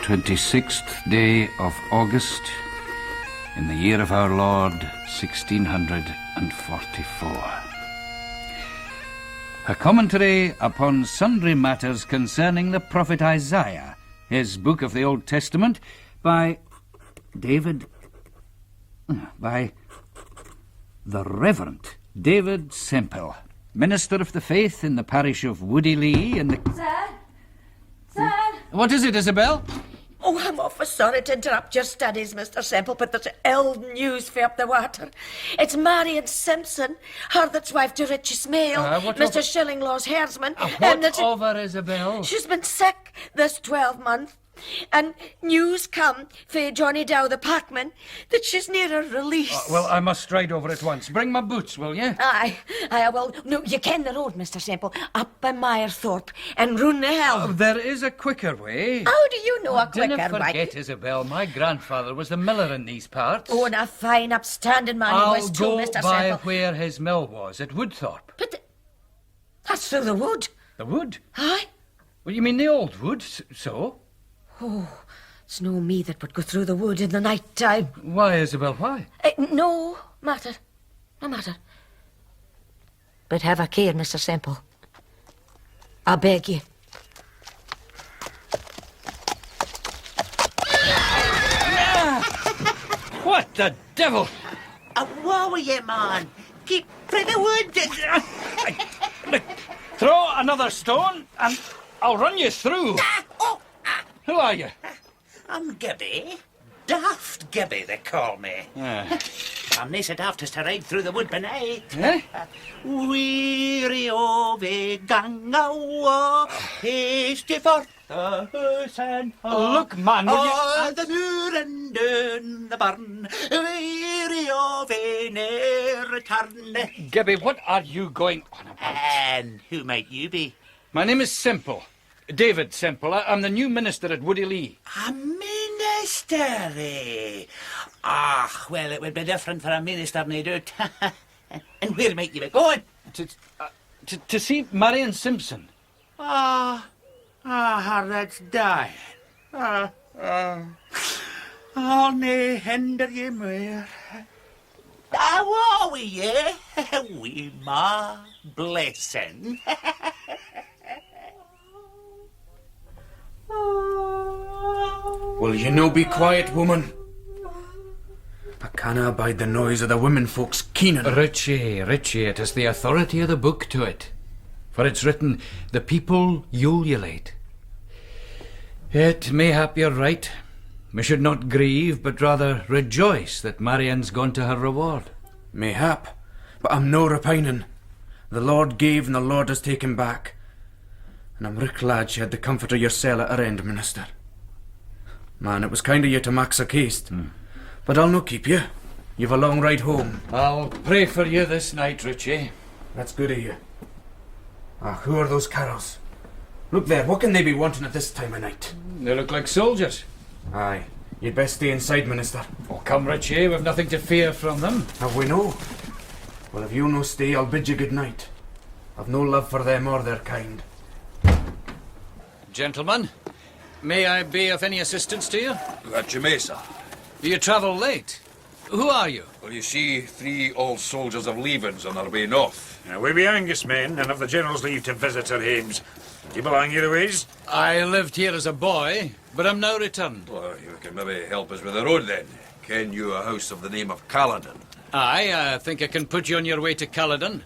26th day of August, in the year of our Lord, 1644. A commentary upon sundry matters concerning the prophet Isaiah, his book of the Old Testament, by the Reverend David Semple, minister of the faith in the parish of Woodylea in the... Sir? What is it, Isabel? Oh, I'm awful sorry to interrupt your studies, Mr. Semple, but there's ill news for up the water. It's Marion Simpson, her that's wife to Richie Smale, Mr. Shillinglaw's herdsman. What over, Isabel? She's been sick this 12-month, and news come for Johnny Dow, the packman, that she's near her release. Well, I must stride over at once. Bring my boots, will you? Aye, well, no, you ken the road, Mr. Semple, up by Meyerthorpe and Rune the Hill. There is a quicker way. How do you know a quicker way? Don't forget, Isabel, my grandfather was the miller in these parts. Oh, and a fine, upstanding man he was too, Mr. I'll go by Semple. where his mill was, at Woodthorpe. But that's through the wood. The wood? Aye? Well, you mean the old wood, so? Oh, it's no me that would go through the wood in the night time. Why, Isabel, why? No matter. But have a care, Mr. Semple. I beg you. What the devil? What were you, man? Keep for the wood. Throw another stone, and I'll run you through. Who are you? I'm Gibby. Daft Gibby, they call me. I'm nae so daft as to ride through the wood by night. Eh? Weary of a gang awa, hasty for the house and home. Look, man, will you... The moor and down the barn, weary of a ne'er return. Gibby, what are you going on about? And who might you be? My name is Semple. David Semple. I'm the new minister at Woodylea. A minister, eh? Well, it would be different for a minister, nae doubt. And where might you be going? To see Marion Simpson. Her that's dying. I'll nae hinder you more. What were you? We ma blessing. Will you no be quiet, woman? I canna abide the noise of the women folks keening. Richie, it is the authority of the book to it. For it's written, the people ululate. Yet mayhap you're right. We should not grieve, but rather rejoice that Marion's gone to her reward. Mayhap, but I'm no repining. The Lord gave and the Lord has taken back. And I'm richt glad she had the comfort of yoursel at her end, minister. Man, it was kind of you to mak so haste. But I'll no keep you. You've a long ride home. I'll pray for you this night, Richie. That's good of you. Who are those carrows? Look there, what can they be wanting at this time of night? They look like soldiers. Aye, you'd best stay inside, minister. Oh, come, Richie, we've nothing to fear from them. Have we no? Well, if you no stay, I'll bid you good night. I've no love for them or their kind. Gentlemen, may I be of any assistance to you? That you may, sir. You travel late. Who are you? Well, you see, 3 old soldiers of Leavens on their way north. We be Angus men, and have the General's leave to visit our hames. Do you belong here a ways? I lived here as a boy, but I'm now returned. Well, you can maybe help us with the road, then. Ken you a house of the name of Caledon? Aye, I think I can put you on your way to Caledon.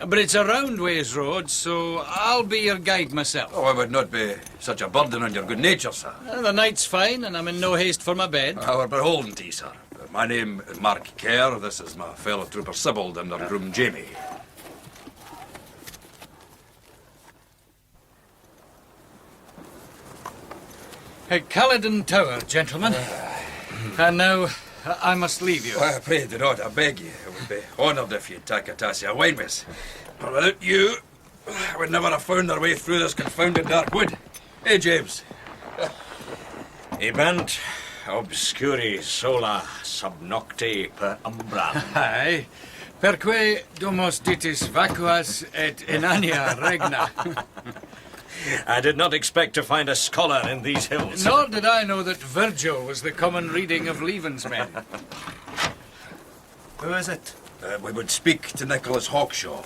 But it's a round ways road, so I'll be your guide myself. Oh, I would not be such a burden on your good nature, sir. The night's fine, and I'm in no haste for my bed. We're beholden to you, sir. My name is Mark Kerr. This is my fellow trooper Sibbald and our groom Jamie. Caledon Tower, gentlemen. And now, I must leave you. Pray do not, I beg you. I would be honoured if you'd take a tass of wine, miss. But without you, I would never have found our way through this confounded dark wood. Hey, James. Ebant obscuri sola sub nocte per umbram. Aye. Perque domos ditis vacuas et inania regna. I did not expect to find a scholar in these hills. Nor did I know that Virgil was the common reading of Leaven's men. Who is it? We would speak to Nicholas Hawkshaw.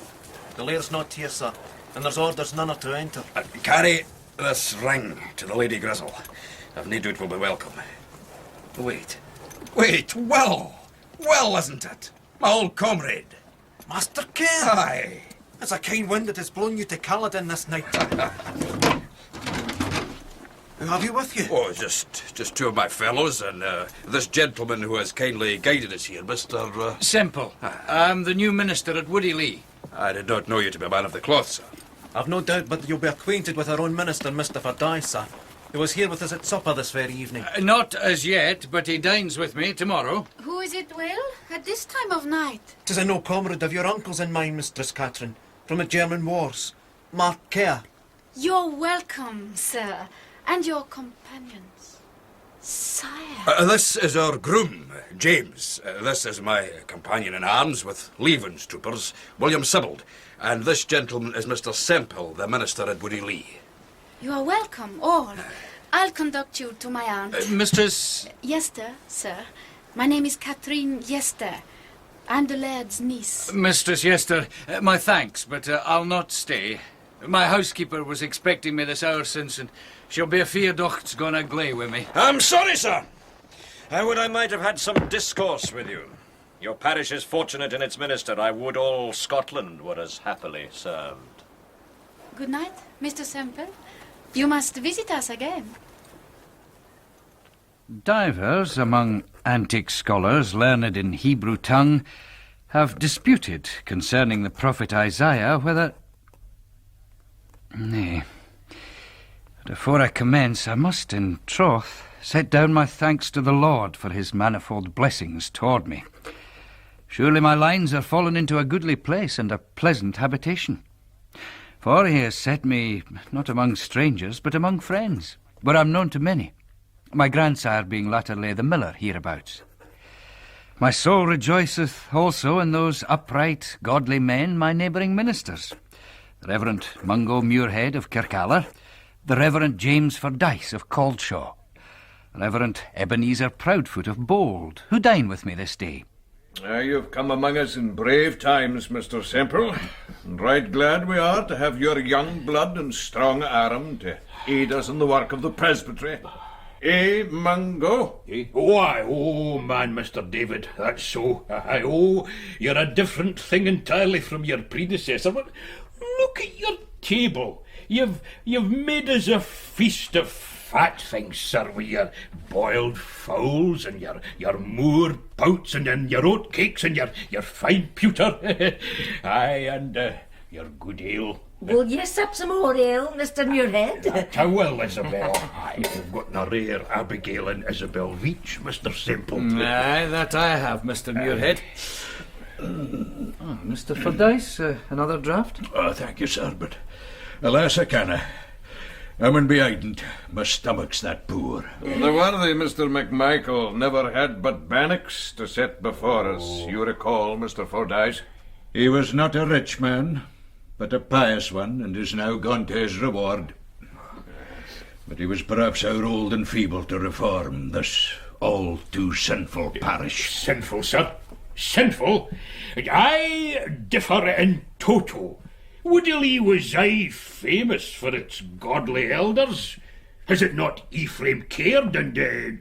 The laird's not here, sir, and there's orders none are to enter. Carry this ring to the Lady Grizzle. If need it, will be welcome. Wait. Wait, Will! Will, isn't it? My old comrade. Master Ken! Aye. It's a kind wind that has blown you to Caledon this night. Who have you with you? Oh, just two of my fellows and this gentleman who has kindly guided us here, Mr. Semple. I'm the new minister at Woody Lee. I did not know you to be a man of the cloth, sir. I've no doubt but you'll be acquainted with our own minister, Mr. Fordyce, sir, who was here with us at supper this very evening. Not as yet, but he dines with me tomorrow. Who is it, Will? At this time of night? 'Tis an old comrade of your uncle's and mine, Mistress Catherine, from the German wars. Mark Kerr. You're welcome, sir, and your companions. Sire. This is our groom, James. This is my companion in arms with Leaven's troopers, William Sibbald. And this gentleman is Mr. Semple, the minister at Woody Lee. You are welcome, all. I'll conduct you to my aunt. Mistress... Yester, sir. My name is Catherine Yester. I'm the laird's niece. Mistress Yester, my thanks, but I'll not stay. My housekeeper was expecting me this hour since, and she'll be afeard ocht's gonna gley with me. I'm sorry, sir. I would I might have had some discourse with you. Your parish is fortunate in its minister. I would all Scotland were as happily served. Good night, Mr. Semple. You must visit us again. Divers among antique scholars learned in Hebrew tongue have disputed concerning the prophet Isaiah whether... Nay, but afore I commence, I must in troth set down my thanks to the Lord for his manifold blessings toward me. Surely my lines are fallen into a goodly place and a pleasant habitation. For he has set me not among strangers, but among friends, where I'm known to many, my grandsire being latterly the miller hereabouts. My soul rejoiceth also in those upright, godly men, my neighbouring ministers, the Reverend Mungo Muirhead of Kirkallar, the Reverend James Fordyce of Caldshaw, the Reverend Ebenezer Proudfoot of Bold, who dine with me this day. You've come among us in brave times, Mr. Semple, and right glad we are to have your young blood and strong arm to aid us in the work of the Presbytery. Eh, Mungo? Why, man, Mr. David, that's so. You're a different thing entirely from your predecessor. But look at your table. You've made us a feast of fat things, sir, with your boiled fowls and your moor pouts and then your oat cakes and your fine pewter. Aye, and your good ale. Will you sip some more ale, Mr. Muirhead? I will, Isabel. Aye, you've got a rare Abigail and Isabel Veach, Mr. Semple. Aye, that I have, Mr. Muirhead. Mr. Fordyce, another draught? Thank you, sir, but alas I canna. I'm in behind. My stomach's that poor. The worthy Mr. McMichael never had but bannocks to set before us, you recall, Mr. Fordyce. He was not a rich man, but a pious one, and is now gone to his reward. But he was perhaps our old and feeble to reform this all too sinful parish. Sinful, sir? Sinful? I differ in toto. Woody Lee was aye famous for its godly elders. Is it not Ephraim Caird and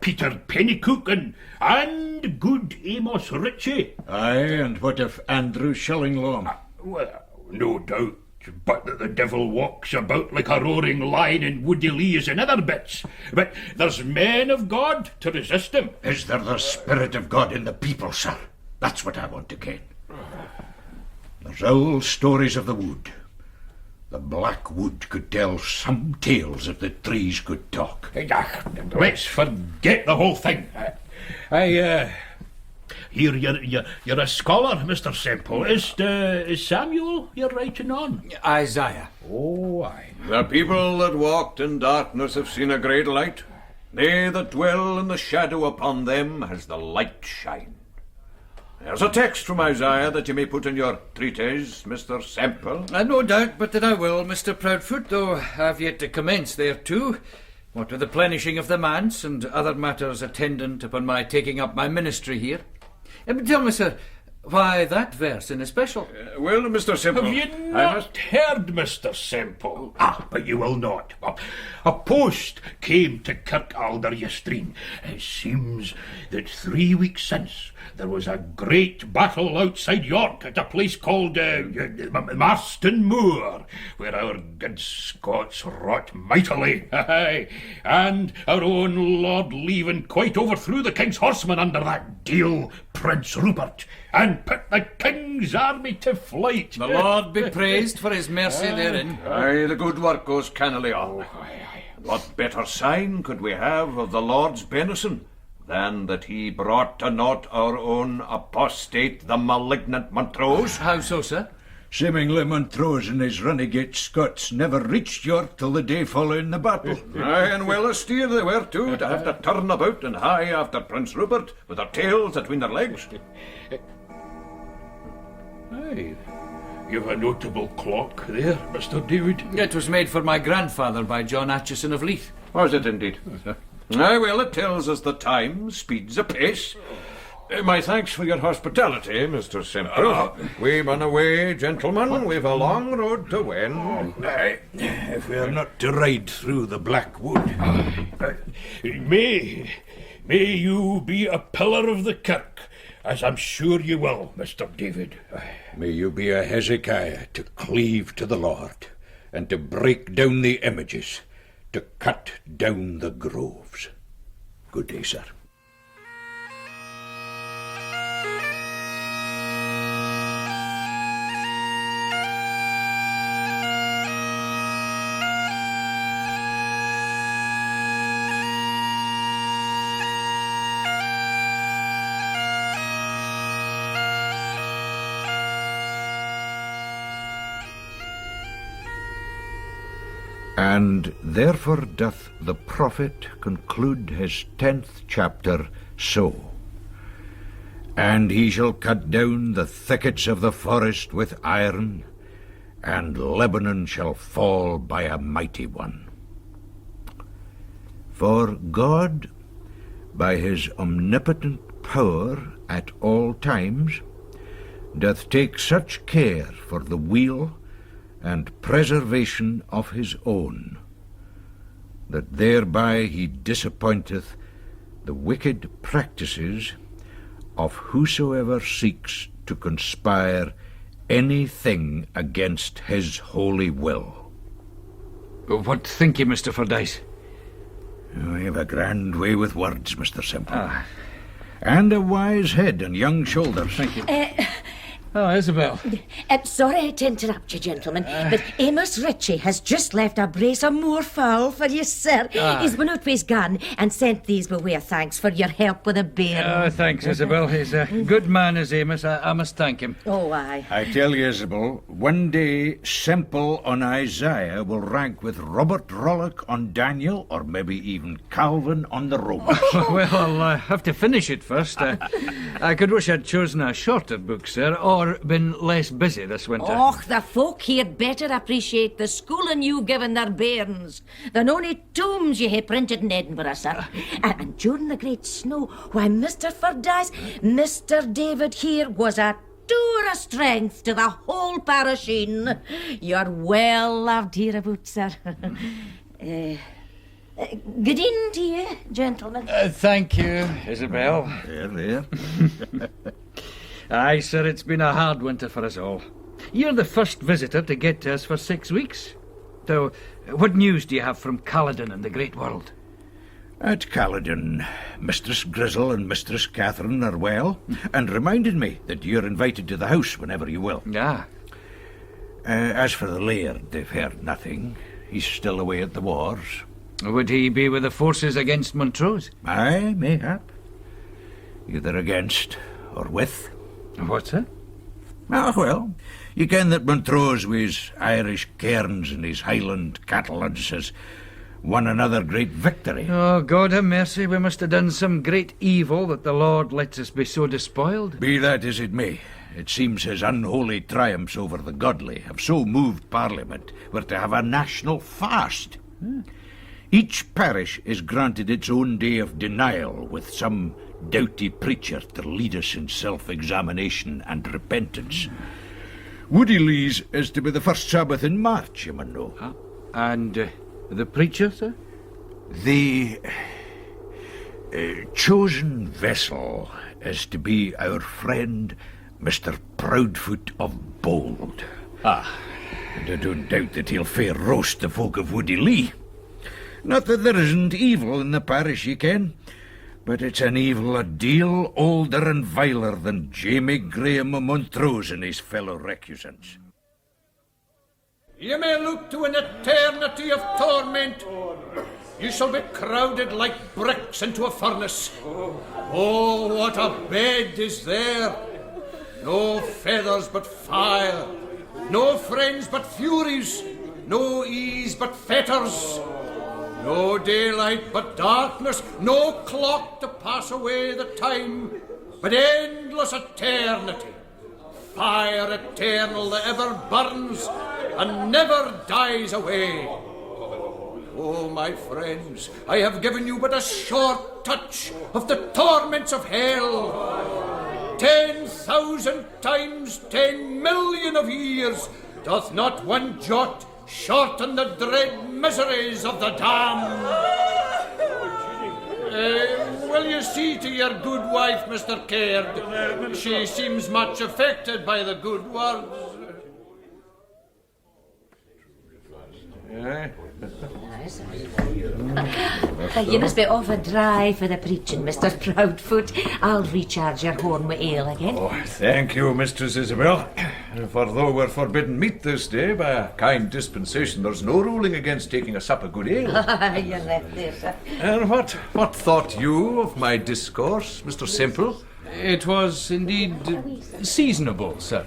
Peter Pennycook and good Amos Ritchie? Aye, and what of Andrew Shillinglaw? Well, no doubt, but that the devil walks about like a roaring lion in Woody Lee is in other bits. But there's men of God to resist him. Is there the Spirit of God in the people, sir? That's what I want to ken. There's old stories of the wood. The black wood could tell some tales if the trees could talk. Let's forget the whole thing. Here, you're a scholar, Mr. Semple. Is Samuel you're writing on? Isaiah. Oh, aye. The people that walked in darkness have seen a great light. They that dwell in the shadow upon them has the light shined. There's a text from Isaiah that you may put in your treatise, Mr. Semple. No doubt, but that I will, Mr. Proudfoot, though I've yet to commence there too. What with the plenishing of the manse and other matters attendant upon my taking up my ministry here. Tell me, sir, why that verse in especial? Well, Mr. Semple, Have you not heard, Mr. Semple? But you will not. A post came to Kirkalder yestreen. It seems that 3 weeks since there was a great battle outside York at a place called Marston Moor, where our good Scots wrought mightily. And our own Lord Leven quite overthrew the king's horsemen under that deal, Prince Rupert, and put the king's army to flight. The Lord be praised for his mercy therein. Aye, the good work goes cannily on. What better sign could we have of the Lord's benison than that he brought to naught our own apostate, the malignant Montrose? How so, sir? Seemingly Montrose and his renegade Scots never reached York till the day following the battle. Aye, and well a-steer they were too, to have to turn about and hie after Prince Rupert with their tails between their legs. Aye, you've a notable clock there, Mr. David. It was made for my grandfather by John Atchison of Leith. Was it indeed? Aye, well, it tells us the time speeds apace. My thanks for your hospitality, Mr. Semple. We've on away, gentlemen. We've a long road to wend. Aye, if we are not to ride through the Black Wood. May you be a pillar of the kirk, as I'm sure you will, Mr. David. May you be a Hezekiah to cleave to the Lord, and to break down the images, to cut down the groves. Good day, sir. And therefore doth the prophet conclude his 10th chapter so. And he shall cut down the thickets of the forest with iron, and Lebanon shall fall by a mighty one. For God, by his omnipotent power at all times, doth take such care for the weal and preservation of his own, that thereby he disappointeth the wicked practices of whosoever seeks to conspire anything against his holy will. What think you, Mr. Fordyce? You have a grand way with words, Mr. Semple. And a wise head and young shoulders. Thank you. Isabel. Sorry to interrupt you, gentlemen, but Amos Ritchie has just left a brace of moorfowl for you, sir. He's been out with his gun and sent these by way of thanks for your help with the bear. Thanks, Isabel. He's a good man, is Amos. I must thank him. Oh, aye. I tell you, Isabel, one day Semple on Isaiah will rank with Robert Rollock on Daniel, or maybe even Calvin on the Romans. Well, I'll have to finish it first. I could wish I'd chosen a shorter book, sir, or been less busy this winter. Och, the folk here'd better appreciate the schooling you've given their bairns than only tombs you hae printed in Edinburgh, sir. And during the great snow, why, Mr. Fordyce, Mr. David here was a tour of strength to the whole parisheen. You're well loved hereabout, sir. Good evening to you, gentlemen. Thank you, Isabel. There. Aye, sir, it's been a hard winter for us all. You're the first visitor to get to us for 6 weeks. So, what news do you have from Caledon and the great world? At Caledon, Mistress Grizzle and Mistress Catherine are well, and reminded me that you're invited to the house whenever you will. As for the laird, they've heard nothing. He's still away at the wars. Would he be with the forces against Montrose? Aye, mayhap. Either against or with. What's that? Well, you ken that Montrose with his Irish cairns and his Highland cattle and says, won another great victory. Oh, God have mercy, we must have done some great evil that the Lord lets us be so despoiled. Be that as it may, it seems his unholy triumphs over the godly have so moved Parliament we're to have a national fast. Each parish is granted its own day of denial, with some doughty preacher to lead us in self-examination and repentance. Woody Lee's is to be the first Sabbath in March, you mun know. And the preacher, sir? The chosen vessel is to be our friend Mr. Proudfoot of Bold. And I don't doubt that he'll fair roast the folk of Woody Lee. Not that there isn't evil in the parish, ye ken, but it's an evil a deal older and viler than Jamie Graham of Montrose and his fellow recusants. Ye may look to an eternity of torment. You shall be crowded like bricks into a furnace. Oh, what a bed is there! No feathers but fire, no friends but furies, no ease but fetters, no daylight but darkness, no clock to pass away the time, but endless eternity. Fire eternal that ever burns and never dies away. Oh, my friends, I have given you but a short touch of the torments of hell. 10,000 times 10 million of years doth not one jot shorten the dread miseries of the damned. Will you see to your good wife, Mr. Caird? She seems much affected by the good words. You must be off a dry for the preaching, Mr. Proudfoot. I'll recharge your horn with ale again. Oh, thank you, Mistress Isabel. For though we're forbidden meat this day by a kind dispensation, there's no ruling against taking a sup of good ale. You left there, sir. And what thought you of my discourse, Mr. Semple? It was indeed seasonable, sir.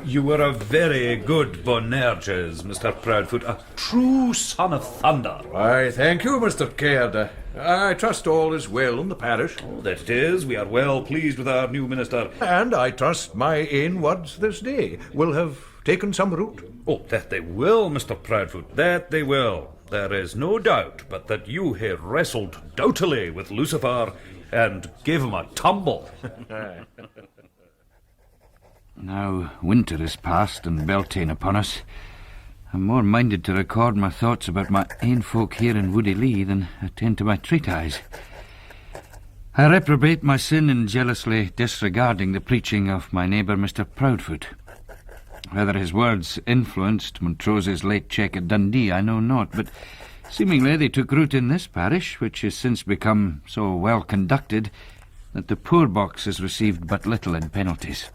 You were a very good Bonerges, Mr. Proudfoot, a true son of thunder. Why, thank you, Mr. Caird. I trust all is well in the parish. Oh, that it is. We are well pleased with our new minister. And I trust my ain words this day will have taken some root. Oh, that they will, Mr. Proudfoot, that they will. There is no doubt but that you have wrestled doughtily with Lucifer and gave him a tumble. Now winter is past and Beltane upon us. I'm more minded to record my thoughts about my ain folk here in Woody Lee than attend to my treatise. I reprobate my sin in jealously disregarding the preaching of my neighbour Mr. Proudfoot. Whether his words influenced Montrose's late check at Dundee I know not, but seemingly they took root in this parish, which has since become so well conducted that the poor box has received but little in penalties.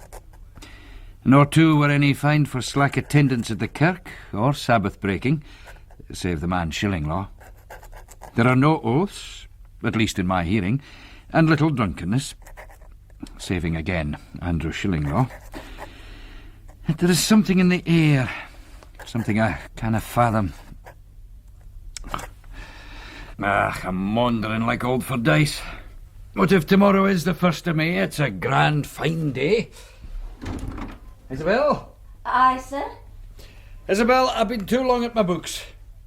Nor too were any fined for slack attendance at the kirk or Sabbath breaking, save the man Shillinglaw. There are no oaths, at least in my hearing, and little drunkenness, saving again Andrew Shillinglaw. Yet there is something in the air, something I canna fathom. I'm wandering like old Fordyce. What if tomorrow is the 1st of May? It's a grand fine day. Isabel? Aye, sir? Isabel, I've been too long at my books.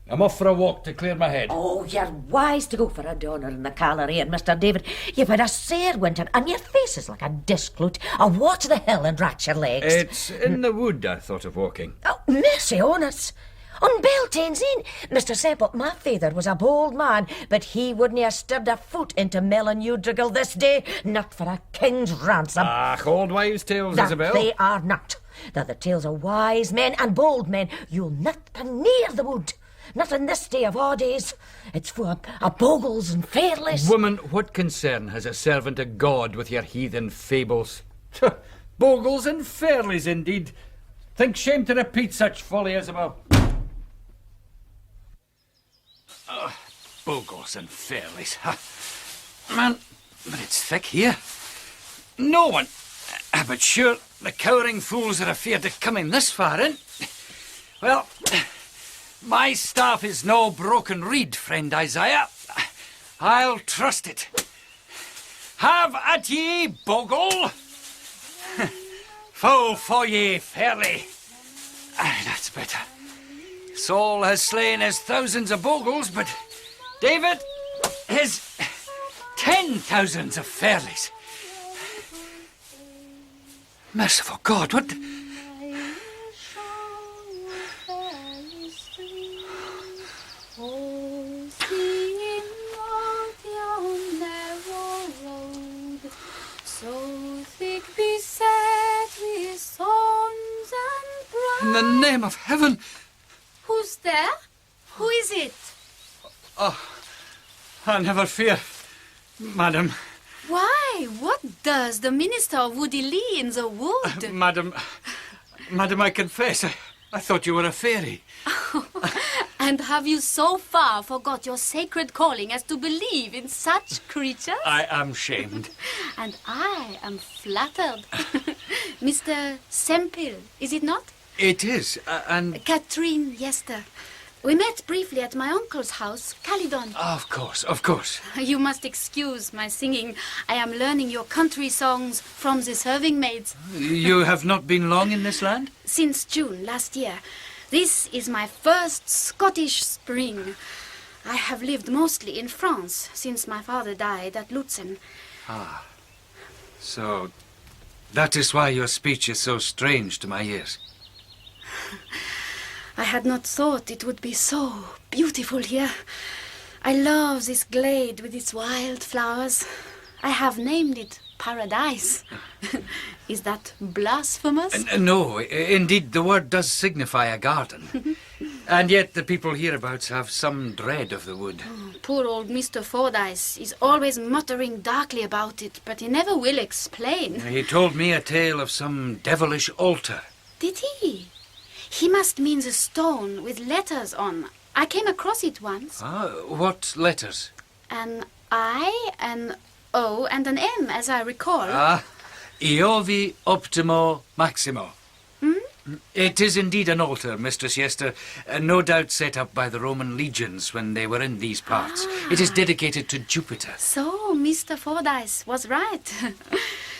I'm off for a walk to clear my head. Oh, you're wise to go for a donor in the Callery, and Mr. David, you've had a sair winter, and your face is like a discloot. What the hell and rat your legs? It's in the wood I thought of walking. Oh, mercy on us. On Beltane's Inn, Mr. Semple, my father was a bold man, but he wouldn't have stirred a foot into Melon Udrigal this day, not for a king's ransom. Old wives' tales, That Isabel. they are not. They're the tales of wise men and bold men. You'll not come near the wood. Not in this day of our days. It's for a bogles and fairless. Woman, what concern has a servant of God with your heathen fables? Bogles and fairlies, indeed. Think shame to repeat such folly, Isabel. Bogles and fairlies. Man, but it's thick here. No one. But sure, the cowering fools are afeard of coming this far in. Well, My staff is no broken reed, friend Isaiah. I'll trust it. Have at ye, bogle. Full for ye, fairly. That's better. Saul has slain his thousands of bogles, but David his 10,000s of fairlies. Merciful God, what... In the name of heaven! Who's there? Who is it? Oh, I never fear, madam. Why? What does the minister of Woody Lee in the wood? Madam, I confess, I thought you were a fairy. And have you so far forgot your sacred calling as to believe in such creatures? I am shamed. And I am flattered. Mr. Sempill, is it not? It is, and... Catherine Yester. We met briefly at my uncle's house, Calydon. Of course, of course. You must excuse my singing. I am learning your country songs from the serving maids. You have not been long in this land? Since June last year. This is my first Scottish spring. I have lived mostly in France since my father died at Lutzen. Ah, so that is why your speech is so strange to my ears. I had not thought it would be so beautiful here. I love this glade with its wild flowers. I have named it Paradise. Is that blasphemous? No, indeed, the word does signify a garden. And yet the people hereabouts have some dread of the wood. Oh, poor old Mr. Fordyce is always muttering darkly about it, but he never will explain. He told me a tale of some devilish altar. Did he? He must mean the stone with letters on. I came across it once. Ah, what letters? An I, an O, and an M, as I recall. Ah, Iovi Optimo Maximo. It is indeed an altar, Mistress Yester, no doubt set up by the Roman legions when they were in these parts. It is dedicated to Jupiter. So, Mr. Fordyce was right.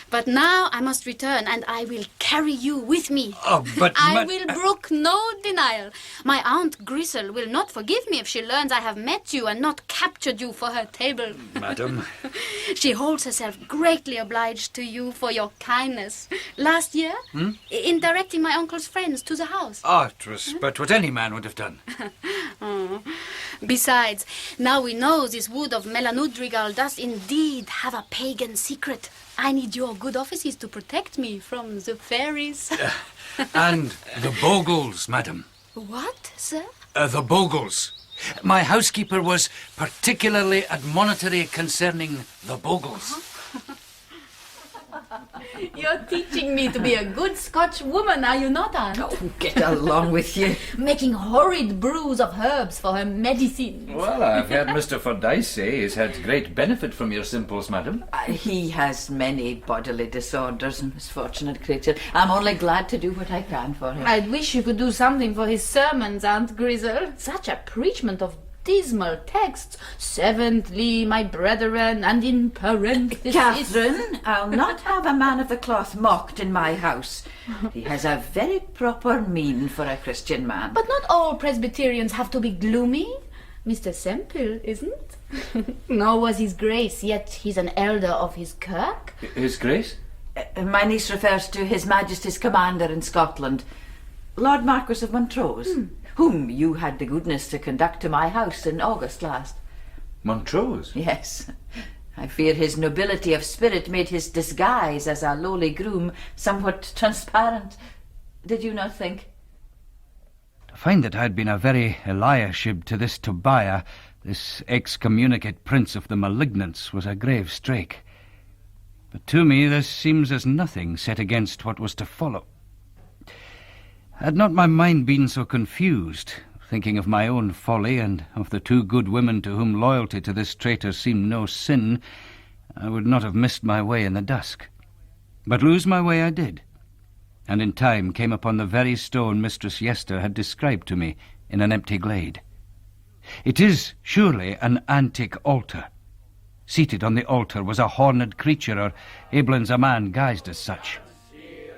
But now I must return, and I will carry you with me. Oh, but... I will brook no denial. My Aunt Grisel will not forgive me if she learns I have met you and not captured you for her table. Madam. She holds herself greatly obliged to you for your kindness. Last year, in directing my uncle's friends to the house. Ah, it was but what any man would have done. Oh. Besides, now we know this wood of Melanudrigal does indeed have a pagan secret. I need your good offices to protect me from the fairies. And the bogles, madam. What, sir? The bogles. My housekeeper was particularly admonitory concerning the bogles. You're teaching me to be a good Scotch woman, are you not, Aunt? Oh, get along with you. Making horrid brews of herbs for her medicine. Well, I've heard Mr. Fordyce say he's had great benefit from your simples, madam. He has many bodily disorders, misfortunate creature. I'm only glad to do what I can for him. I'd wish you could do something for his sermons, Aunt Grisel. Such a preachment of dismal texts. Seventhly, my brethren, and in parenthesis... Catherine, I'll not have a man of the cloth mocked in my house. He has a very proper mien for a Christian man. But not all Presbyterians have to be gloomy. Mr. Sempill isn't. Nor was his grace, yet he's an elder of his kirk. His grace? My niece refers to His Majesty's commander in Scotland, Lord Marquis of Montrose, whom you had the goodness to conduct to my house in August last. Montrose? Yes. I fear his nobility of spirit made his disguise as a lowly groom somewhat transparent. Did you not think? To find that I had been a very Eliashib to this Tobiah, this excommunicate prince of the malignants, was a grave strait. But to me this seems as nothing set against what was to follow. Had not my mind been so confused, thinking of my own folly and of the two good women to whom loyalty to this traitor seemed no sin, I would not have missed my way in the dusk. But lose my way I did, and in time came upon the very stone Mistress Yester had described to me in an empty glade. It is surely an antique altar. Seated on the altar was a horned creature, or aiblins a man guised as such.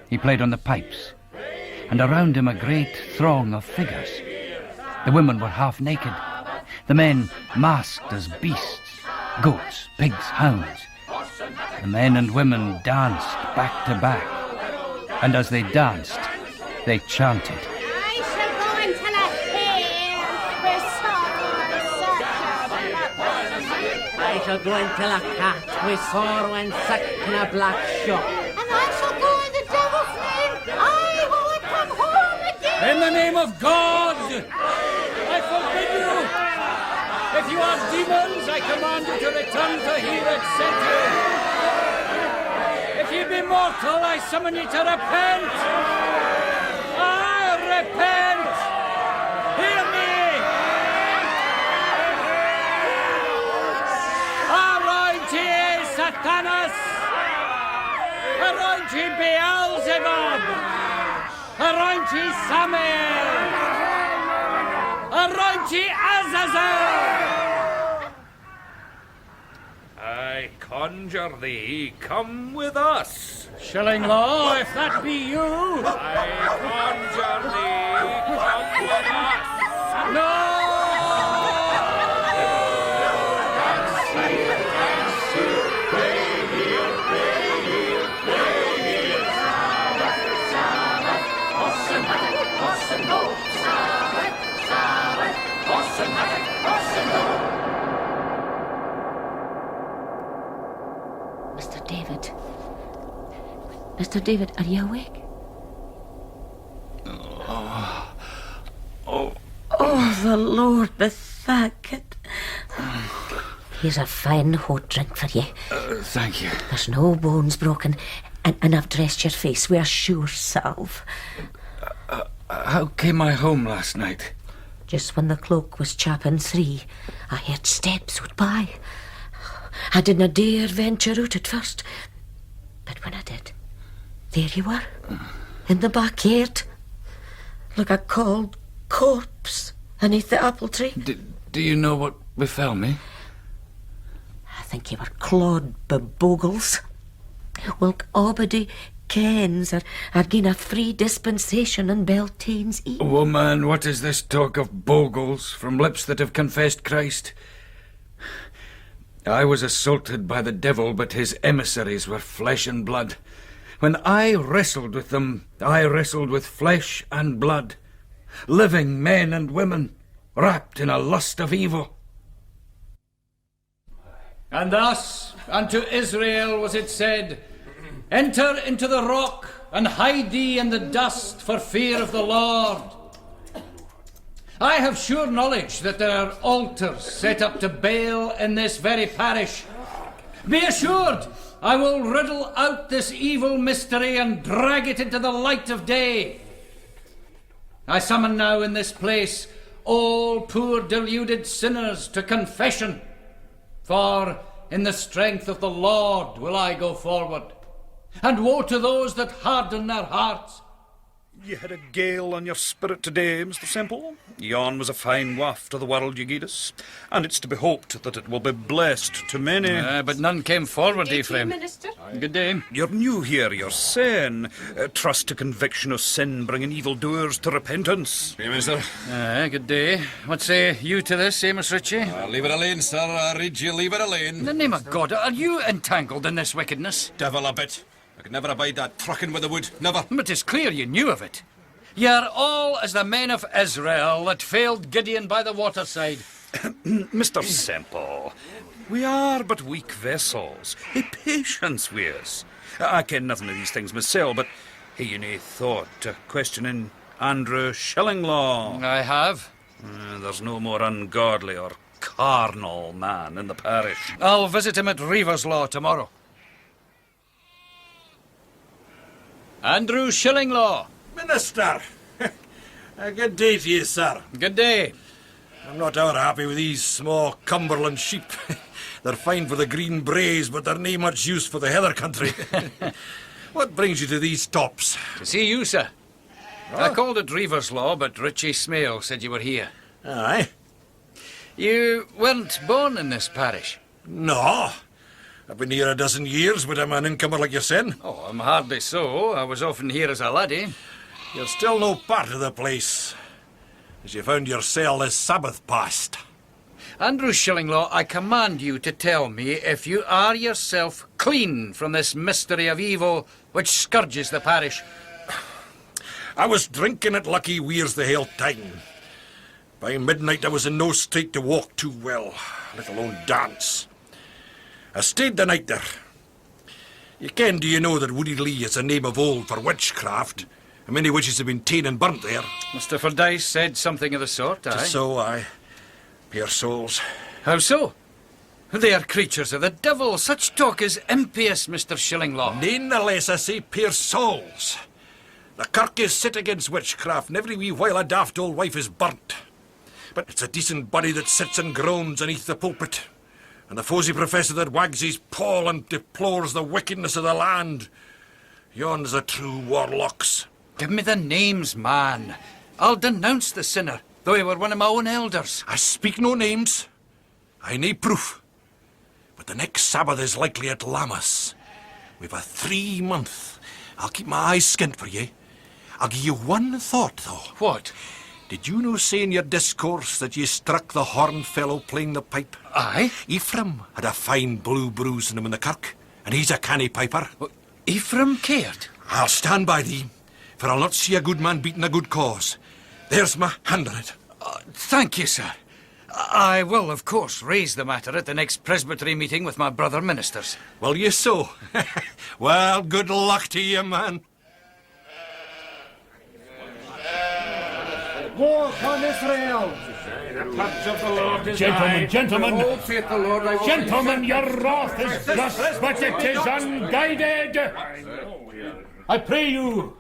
He played on the pipes, and around him a great throng of figures. The women were half naked, the men masked as beasts, goats, pigs, hounds. The men and women danced back to back, and as they danced, they chanted. I shall go until a hare with sorrow. I shall go until a cat with sorrow and suck in a black shop. And I shall go in the devil's name. I won't come home again. In the name of God, I forbid you. If you are demons, I command you to return to he that sent you. If you be mortal, I summon you to repent. I repent. Hear me. Arointi Satanas. Arointi Beelzebub. Arointi Samael. Arointi Azazel. I conjure thee, come with us. Shilling Law, if that be you. I conjure thee, come with us. No! Mr. David. Mr. David, are you awake? Oh, the Lord be thanked. Here's a fine hot drink for you. Thank you. There's no bones broken, and I've dressed your face with a sure salve. How came I home last night? Just when the cloak was chapping 3, I heard steps went by. I didna dare venture out at first, but when I did, there you were, in the backyard, like a cold corpse beneath the apple tree. Do you know what befell me? I think you were clawed by bogles. Wilk Obady kens are given a free dispensation in Beltane's Eve. Woman, what is this talk of bogles from lips that have confessed Christ? I was assaulted by the devil, but his emissaries were flesh and blood. When I wrestled with them, I wrestled with flesh and blood, living men and women, wrapped in a lust of evil. And thus unto Israel was it said, Enter into the rock, and hide thee in the dust for fear of the Lord. I have sure knowledge that there are altars set up to Baal in this very parish. Be assured, I will riddle out this evil mystery and drag it into the light of day. I summon now in this place all poor deluded sinners to confession, for in the strength of the Lord will I go forward. And woe to those that harden their hearts. You had a gale on your spirit today, Mr. Semple. Yon was a fine waft to the world you gied us, and it's to be hoped that it will be blessed to many. But none came forward, Ephraim. Minister. Good day. You're new here, you're saying. Trust to conviction of sin, bringing evildoers to repentance. Hey, mister. Good day. What say you to this, Amos Ritchie? Leave it alone, sir. I read you, leave it alone. In the name of God, are you entangled in this wickedness? Devil a bit. I could never abide that trucking with the wood, never. But 'tis clear you knew of it. Ye are all as the men of Israel that failed Gideon by the waterside. Mr. Semple, we are but weak vessels. Hae patience with us. I ken nothing of these things myself, but hae you nae thought to questioning Andrew Shillinglaw? I have. There's no more ungodly or carnal man in the parish. I'll visit him at Reaver's Law tomorrow. Andrew Shillinglaw. Minister! A good day to you, sir. Good day. I'm not over happy with these small Cumberland sheep. They're fine for the green braes, but they're nae much use for the heather country. What brings you to these tops? To see you, sir. I called at Reaver's Law, but Richie Smale said you were here. Aye. You weren't born in this parish? No. I've been here a dozen years with a man incomer like yourself. Oh, I'm hardly so. I was often here as a laddie. You're still no part of the place, as you found your cell this Sabbath past. Andrew Shillinglaw, I command you to tell me if you are yourself clean from this mystery of evil which scourges the parish. I was drinking at Lucky Weir's the whole time. By midnight I was in no state to walk too well, let alone dance. I stayed the night there. You ken, do you know that Woody Lee is a name of old for witchcraft? And many witches have been ta'en and burnt there. Mr. Fordyce said something of the sort, aye? Just so, aye. Poor souls. How so? They are creatures of the devil. Such talk is impious, Mr. Shillinglaw. None the less I say poor souls. The kirk is set against witchcraft, and every wee while a daft old wife is burnt. But it's a decent body that sits and groans beneath the pulpit, and the fosy professor that wags his paw and deplores the wickedness of the land. Yon's the true warlocks. Give me the names, man. I'll denounce the sinner, though he were one of my own elders. I speak no names. I nae proof. But the next Sabbath is likely at Lammas. We've a 3 month. I'll keep my eyes skint for ye. I'll give you one thought, though. What? Did you no say in your discourse that ye struck the horn fellow playing the pipe? Aye. Ephraim had a fine blue bruise in him in the kirk, and he's a canny piper. Ephraim cared? I'll stand by thee, for I'll not see a good man beating a good cause. There's my hand on it. Thank you, sir. I will, of course, raise the matter at the next Presbyterian meeting with my brother ministers. Will you so? Well, good luck to you, man. War upon Israel! Gentlemen, your wrath is just, but it is unguided. I pray you,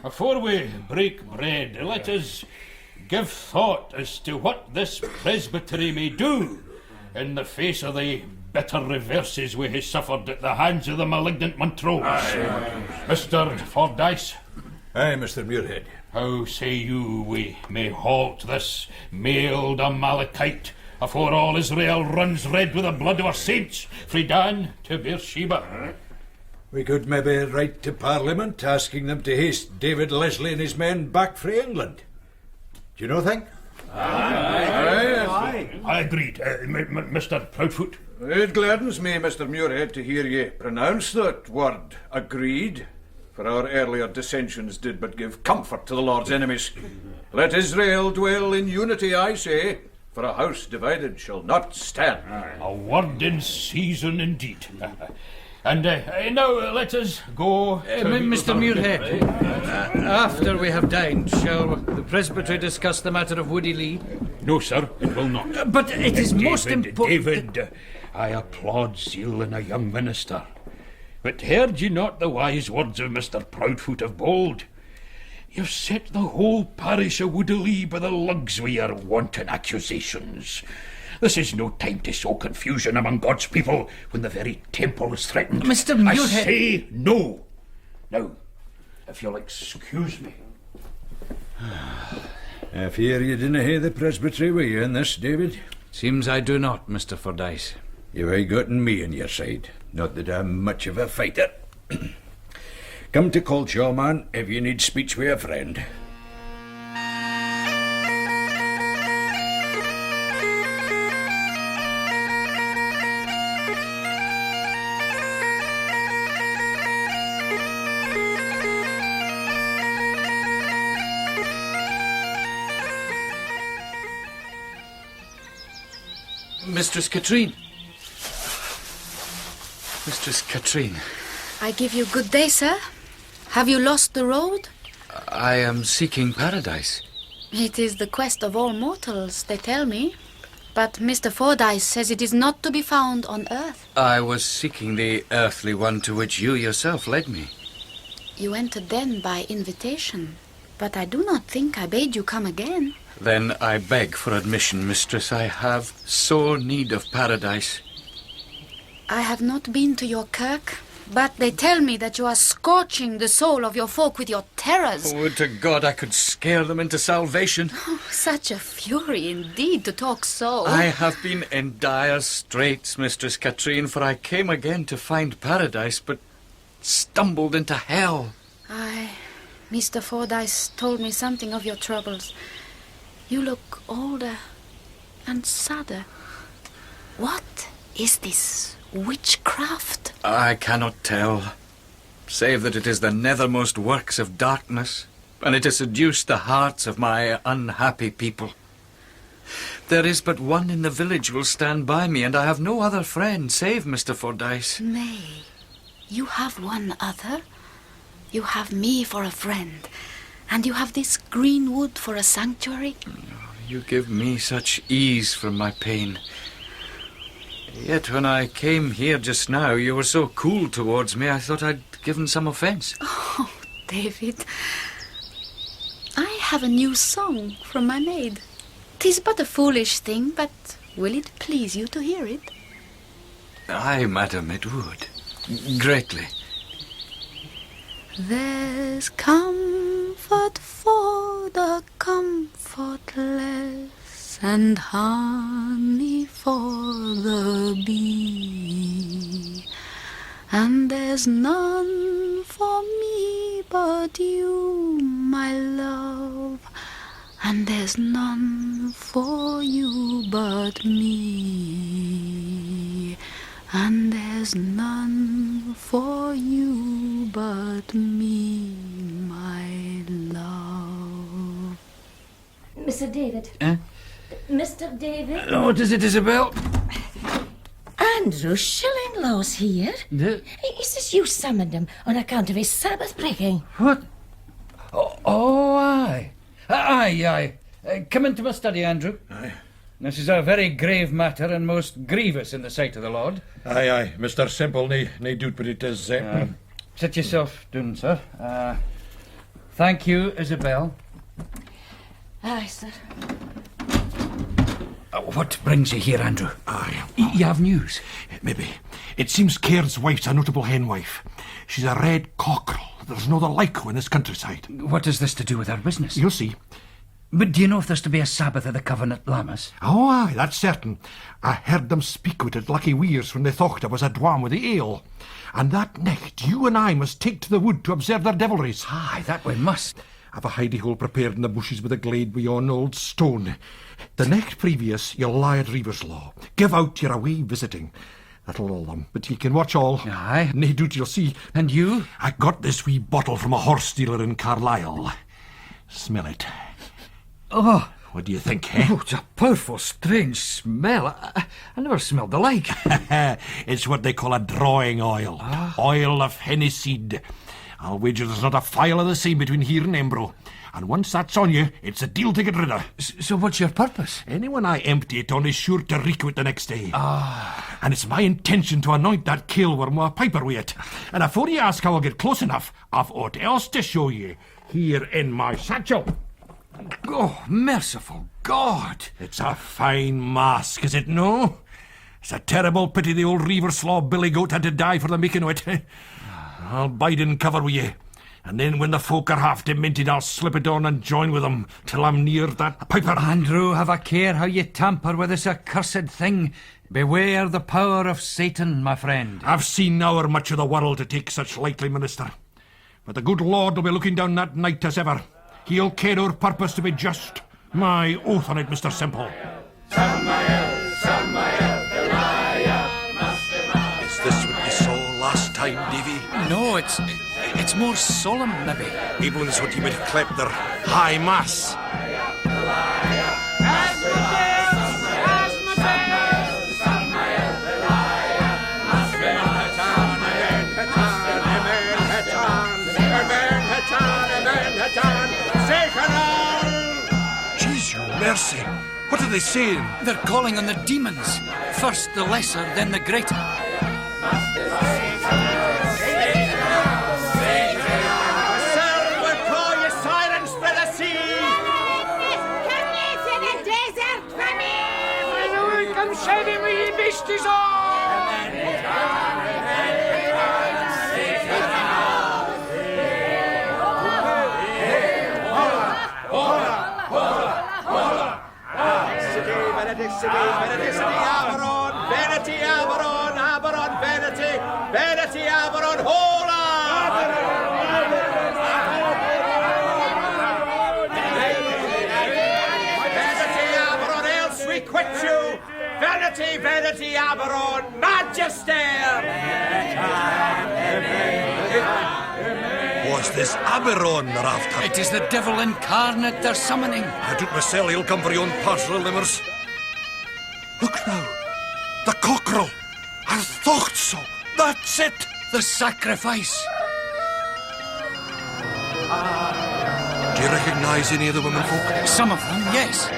before we break bread, let us give thought as to what this presbytery may do in the face of the bitter reverses we have suffered at the hands of the malignant Montrose. Mr. Fordyce. Aye, Mr. Muirhead. How say you we may halt this mailed Amalekite afore all Israel runs red with the blood of our saints, frae Dan to Beersheba? We could maybe write to Parliament asking them to haste David Leslie and his men back frae England. Do you know think? Aye. I agreed, Mr. Proudfoot. It gladdens me, Mr. Muirhead, to hear ye pronounce that word, agreed. For our earlier dissensions did but give comfort to the Lord's enemies. Let Israel dwell in unity, I say, for a house divided shall not stand. A word in season indeed. And now let us go. Mr. Muirhead, after we have dined, shall the presbytery discuss the matter of Woody Lee? No, sir, it will not. But it is most important. David, I applaud zeal in a young minister. But heard ye not the wise words of Mr. Proudfoot of Bold? You've set the whole parish of Woodley by the lugs with your wanton accusations. This is no time to sow confusion among God's people when the very temple is threatened. Mr. Muirhead. I say no. Now, if you'll excuse me. I fear you didn't hear the presbytery with you in this, David. Seems I do not, Mr. Fordyce. You ain't gotten me on your side. Not that I'm much of a fighter. Come to Colchaw, man, if you need speech with a friend. Mistress Katrine. Mistress Katrine. I give you good day, sir. Have you lost the road? I am seeking paradise. It is the quest of all mortals, they tell me. But Mr. Fordyce says it is not to be found on earth. I was seeking the earthly one to which you yourself led me. You entered then by invitation, but I do not think I bade you come again. Then I beg for admission, mistress. I have sore need of paradise. I have not been to your kirk, But they tell me that you are scorching the soul of your folk with your terrors. Would to God I could scare them into salvation. Oh, such a fury indeed to talk so. I have been in dire straits, Mistress Katrine, for I came again to find paradise, but stumbled into hell. Aye, Mr. Fordyce told me something of your troubles. You look older and sadder. What is this witchcraft? I cannot tell, save that it is the nethermost works of darkness, and it has seduced the hearts of my unhappy people. There is but one in the village will stand by me, and I have no other friend save Mr. Fordyce. Nay, you have one other. You have me for a friend, and you have this green wood for a sanctuary. You give me such ease from my pain. Yet when I came here just now, you were so cool towards me, I thought I'd given some offence. Oh, David, I have a new song from my maid. 'Tis but a foolish thing, but will it please you to hear it? Aye, madam, it would. Greatly. There's comfort for the comfortless, and honey for the bee, and there's none for me but you, my love, and there's none for you but me, and there's none for you but me, my love. Mr. David. Mr. David? What is it, Isabel? Andrew Shillinglaw's here. The... Is this you summoned him on account of his Sabbath breaking? What? Oh, aye. Aye. Come into my study, Andrew. Aye. This is a very grave matter and most grievous in the sight of the Lord. Aye. Mr. Semple, nae doubt but it is. Sit yourself down, sir. Thank you, Isabel. Aye, sir. What brings you here, Andrew? Aye. You have news? Maybe. It seems Caird's wife's a notable hen wife. She's a red cockerel. There's no other like her in this countryside. What has this to do with our business? You'll see. But do you know if there's to be a Sabbath at the coven at Lammas? Oh, aye, that's certain. I heard them speak with it Lucky Weirs when they thought I was a dwan with the ale. And that night you and I must take to the wood to observe their devilries. Aye, that we must. I've a hidey hole prepared in the bushes with a glade beyond old stone. The night previous, you'll lie at Reaver's Law. Give out you're away visiting. That'll all them, but ye can watch all. Aye. Nae doubt you'll see. And you? I got this wee bottle from a horse dealer in Carlisle. Smell it. Oh. What do you think, eh? Oh, it's a powerful, strange smell. I never smelled the like. It's what they call a drawing oil. Oil of henny seed. I'll wager there's not a phial of the same between here and Embro. And once that's on you, it's a deal to get rid of. So what's your purpose? Anyone I empty it on is sure to reek with the next day. And it's my intention to anoint that killworm with a piper with it. And afore you ask how I'll get close enough, I've aught else to show you. Here in my satchel. Oh, merciful God! It's a fine mask, is it no? It's a terrible pity the old Reaver's Law billy goat had to die for the making of it. I'll bide in cover with you, and then when the folk are half demented, I'll slip it on and join with them till I'm near that piper. Andrew, have a care how you tamper with this accursed thing. Beware the power of Satan, my friend. I've seen our much of the world to take such lightly, Minister. But the good Lord will be looking down that night as ever. He'll care our purpose to be just. My oath on it, Mr. Semple. Is this what you saw last time, Davy? No, it's more solemn, maybe. Evelyn's what you might have clapped their high mass. Jeez, you mercy. What are they saying? They're calling on the demons. First the lesser, then the greater. We'll call you sirens for the sea! In the desert for me! Come shady with your beasties on! Verity, verity, Aberon, Magister! Was this Aberon they're after? It is the devil incarnate they're summoning. I doubt myself he'll come for yon parcel of limmers. Look now, the cockerel. I thought so. That's it. The sacrifice. Do you recognise any of the women folk? Some of them, yes.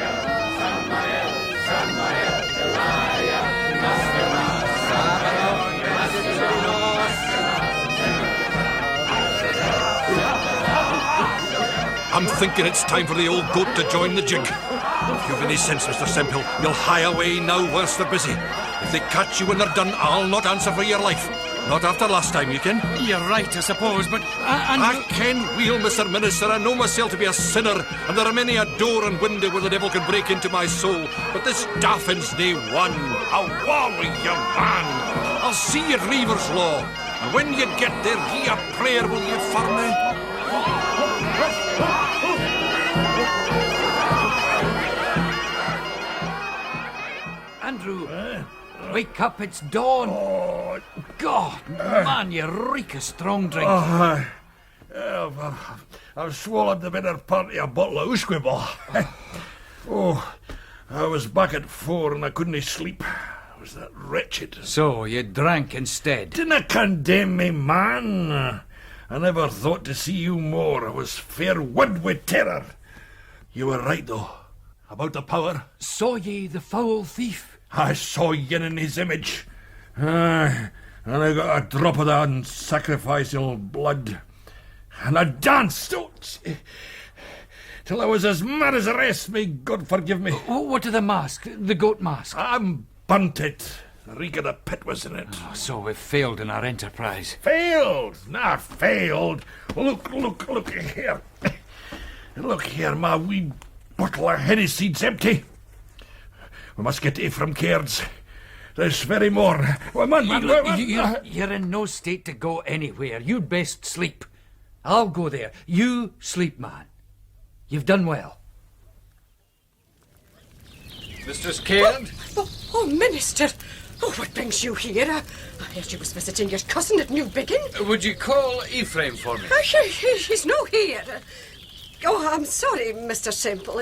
I'm thinking it's time for the old goat to join the jig. If you've any sense, Mr. Sempill, you'll hie away now whilst they're busy. If they catch you when they're done, I'll not answer for your life. Not after last time, you ken. You're right, I suppose, but... I ken well, Mr. Minister. I know myself to be a sinner, and there are many a door and window where the devil can break into my soul. But this daffin's nae one. A wally, you man. I'll see you at Reaver's Law. And when you get there, gie a prayer, will you, for me? Andrew, wake up, it's dawn. Oh, God, man, you reek of strong drink. I've swallowed the better part of a bottle of usqueeball. I was back at 4 and I couldn't sleep. I was that wretched. So, you drank instead? Dinna condemn me, man. I never thought to see you more. I was fair wood with terror. You were right, though, about the power. Saw ye the foul thief? I saw yin in his image. And I got a drop of that sacrificial blood. And I danced till I was as mad as the rest. May God forgive me. What of the mask? The goat mask? I'm burnt it. The reek of the pit was in it. So we've failed in our enterprise. Failed? Not failed. Look here. Look here, my wee bottle of Hennessy's empty. We must get Ephraim Cairds. There's very more. You're in no state to go anywhere. You'd best sleep. I'll go there. You sleep, man. You've done well. Mistress Caird? Oh, Minister. Oh, what brings you here? I heard you was visiting your cousin at New Biggin. Would you call Ephraim for me? He's no here. Oh, I'm sorry, Mr. Semple.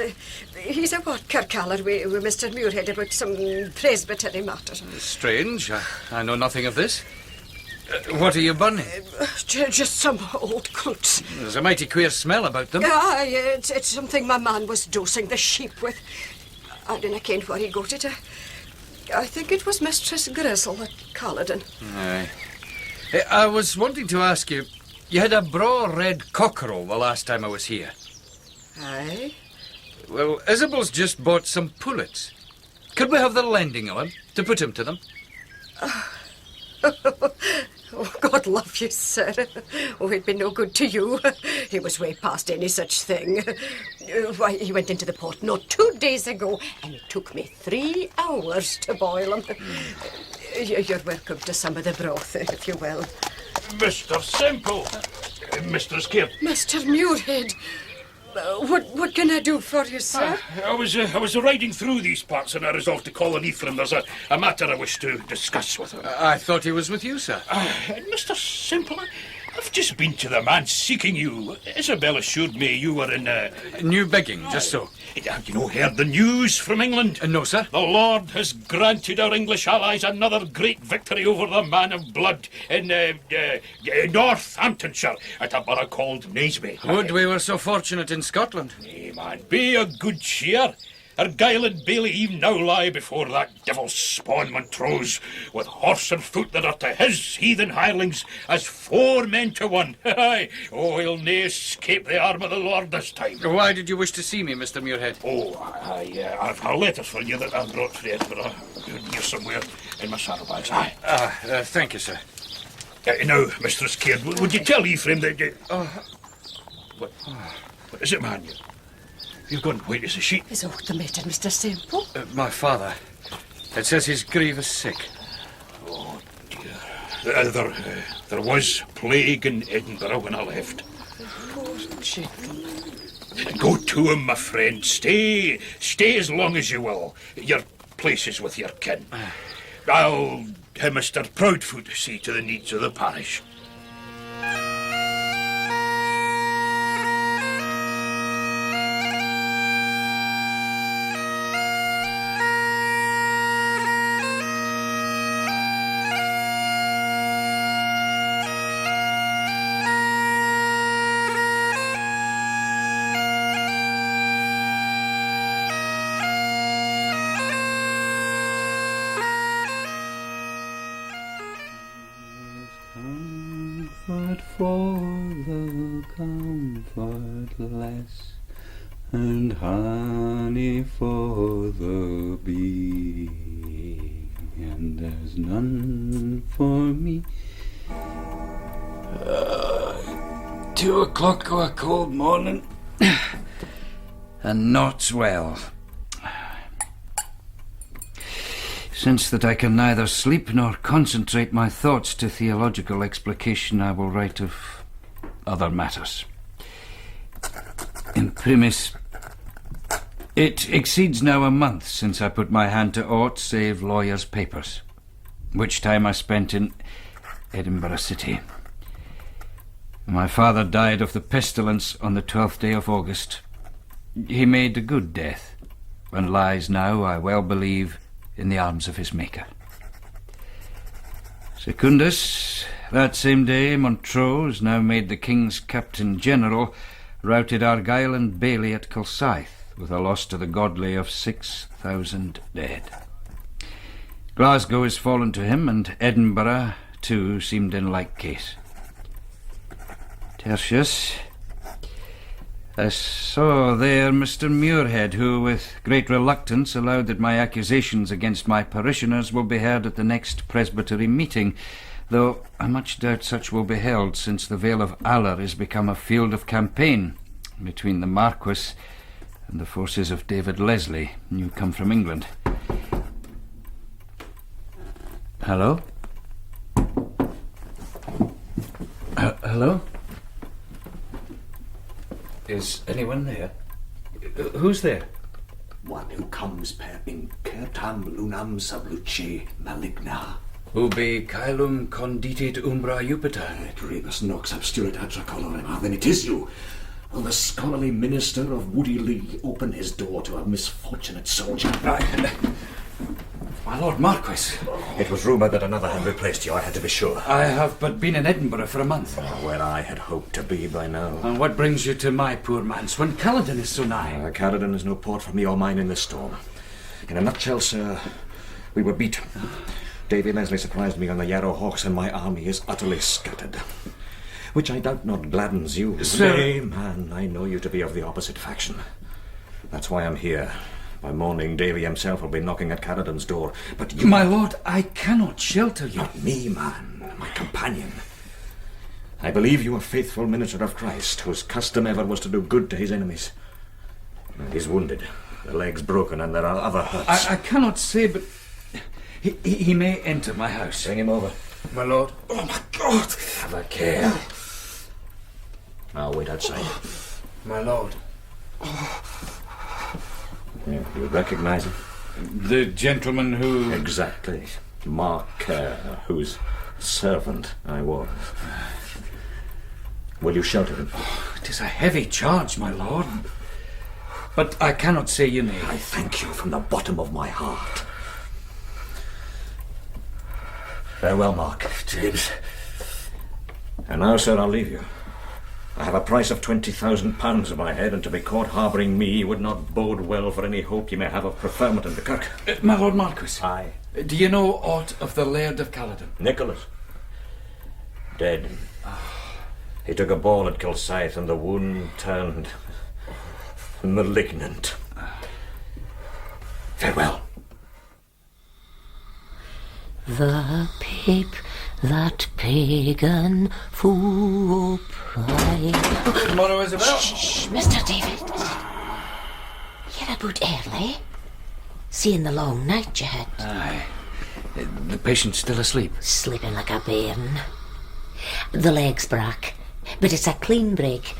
He's out Kirkcallar with Mr. Muirhead about some Presbyterian matters. Strange. I know nothing of this. What are you burning? Just some old clothes. There's a mighty queer smell about them. Aye, it's something my man was dosing the sheep with. I dinna ken where he got it. I think it was Mistress Grizzle at Culloden. Aye. I was wanting to ask you, you had a braw red cockerel the last time I was here. Aye? Well, Isabel's just bought some pullets. Could we have the lending of him, to put him to them? Oh, God love you, sir. Oh, he'd been no good to you. He was way past any such thing. Why, he went into the pot not 2 days ago, and it took me 3 hours to boil him. You're welcome to some of the broth, if you will. Mr. Semple. Mistress Caird. Mr. Muirhead. What can I do for you, sir? I was riding through these parts and I resolved to call on Ephraim. There's a matter I wish to discuss with him. I thought he was with you, sir. Mr. Semple, I've just been to the man seeking you. Isabel assured me you were in... New Biggin, just so. Have you heard the news from England? No, sir. The Lord has granted our English allies another great victory over the Man of Blood in Northamptonshire at a borough called Naseby. Would we were so fortunate in Scotland. Nay, man, be a good cheer. Argyll and Bailey even now lie before that devil's spawn Montrose, with horse and foot that are to his heathen hirelings as 4 men to 1. Oh, he'll nae escape the arm of the Lord this time. Why did you wish to see me, Mr. Muirhead? Oh, I've a letter for you that I brought for Edinburgh here somewhere in my saddlebags. Thank you, sir. Now, Mistress Caird, would you tell Ephraim that... What is it, man? You've gone white as a sheet. Is aught the matter, Mr. Semple? My father. It says he's grievous sick. Oh, dear. There was plague in Edinburgh when I left. Poor gentleman. Go to him, my friend. Stay as long as you will. You're places with your kin. I'll have Mr. Proudfoot see to the needs of the parish. Comfort for the comfortless, and honey for the bee, and there's none for me. 2 o'clock o' a cold morning, and not's well. Since that I can neither sleep nor concentrate my thoughts to theological explication, I will write of other matters. Imprimis, it exceeds now a month since I put my hand to aught save lawyers' papers, which time I spent in Edinburgh City. My father died of the pestilence on the 12th day of August. He made a good death, and lies now, I well believe, in the arms of his Maker. Secundus, that same day, Montrose, now made the King's Captain General, routed Argyll and Bailey at Kilsyth, with a loss to the godly of 6,000 dead. Glasgow is fallen to him, and Edinburgh, too, seemed in like case. Tertius, I saw there Mr. Muirhead, who, with great reluctance, allowed that my accusations against my parishioners will be heard at the next Presbyterian meeting, though I much doubt such will be held, since the Vale of Aller is become a field of campaign between the Marquis and the forces of David Leslie, new come from England. Hello? Hello? Is anyone there? Who's there? One who comes per incertam lunam subluce maligna. Ubi caelum conditit umbra Jupiter. Et rebus nox obsturat atra colorem. Then it is you. Will the scholarly minister of Woody Lee open his door to a misfortunate soldier? My Lord Marquis. It was rumoured that another had replaced you. I had to be sure. I have but been in Edinburgh for a month. Where I had hoped to be by now. And what brings you to my poor manse when Caledon is so nigh? Caledon is no port for me or mine in this storm. In a nutshell, sir, we were beat. Davy Leslie surprised me on the Yarrow Hawks, and my army is utterly scattered. Which I doubt not gladdens you. Sir. Nay, man, I know you to be of the opposite faction. That's why I'm here. By morning, Davy himself will be knocking at Caledon's door. But you... My lord, I cannot shelter you. Not me, man. My companion. I believe you a faithful minister of Christ, whose custom ever was to do good to his enemies. He's wounded. The leg's broken, and there are other hurts. I cannot say, but he may enter my house. Bring him over. My lord. Oh, my God! Have a care. I'll wait outside. My lord. You recognize him? The gentleman who... Exactly. Mark Kerr, whose servant I was. Will you shelter him? It is a heavy charge, my lord. But I cannot say you may. I thank you from the bottom of my heart. Farewell, Mark. James. And now, sir, I'll leave you. I have a price of £20,000 on my head, and to be caught harbouring me would not bode well for any hope you may have of preferment in the kirk. My Lord Marquis. Aye. Do you know aught of the Laird of Caledon? Nicholas. Dead. He took a ball at Kilsyth, and the wound turned malignant. Farewell. The pip that pagan fool pride. Tomorrow, Isabel. Shh, Mr. David. You're about early. Seeing the long night you had. Aye. The patient's still asleep. Sleeping like a bairn. The leg's brack, but it's a clean break,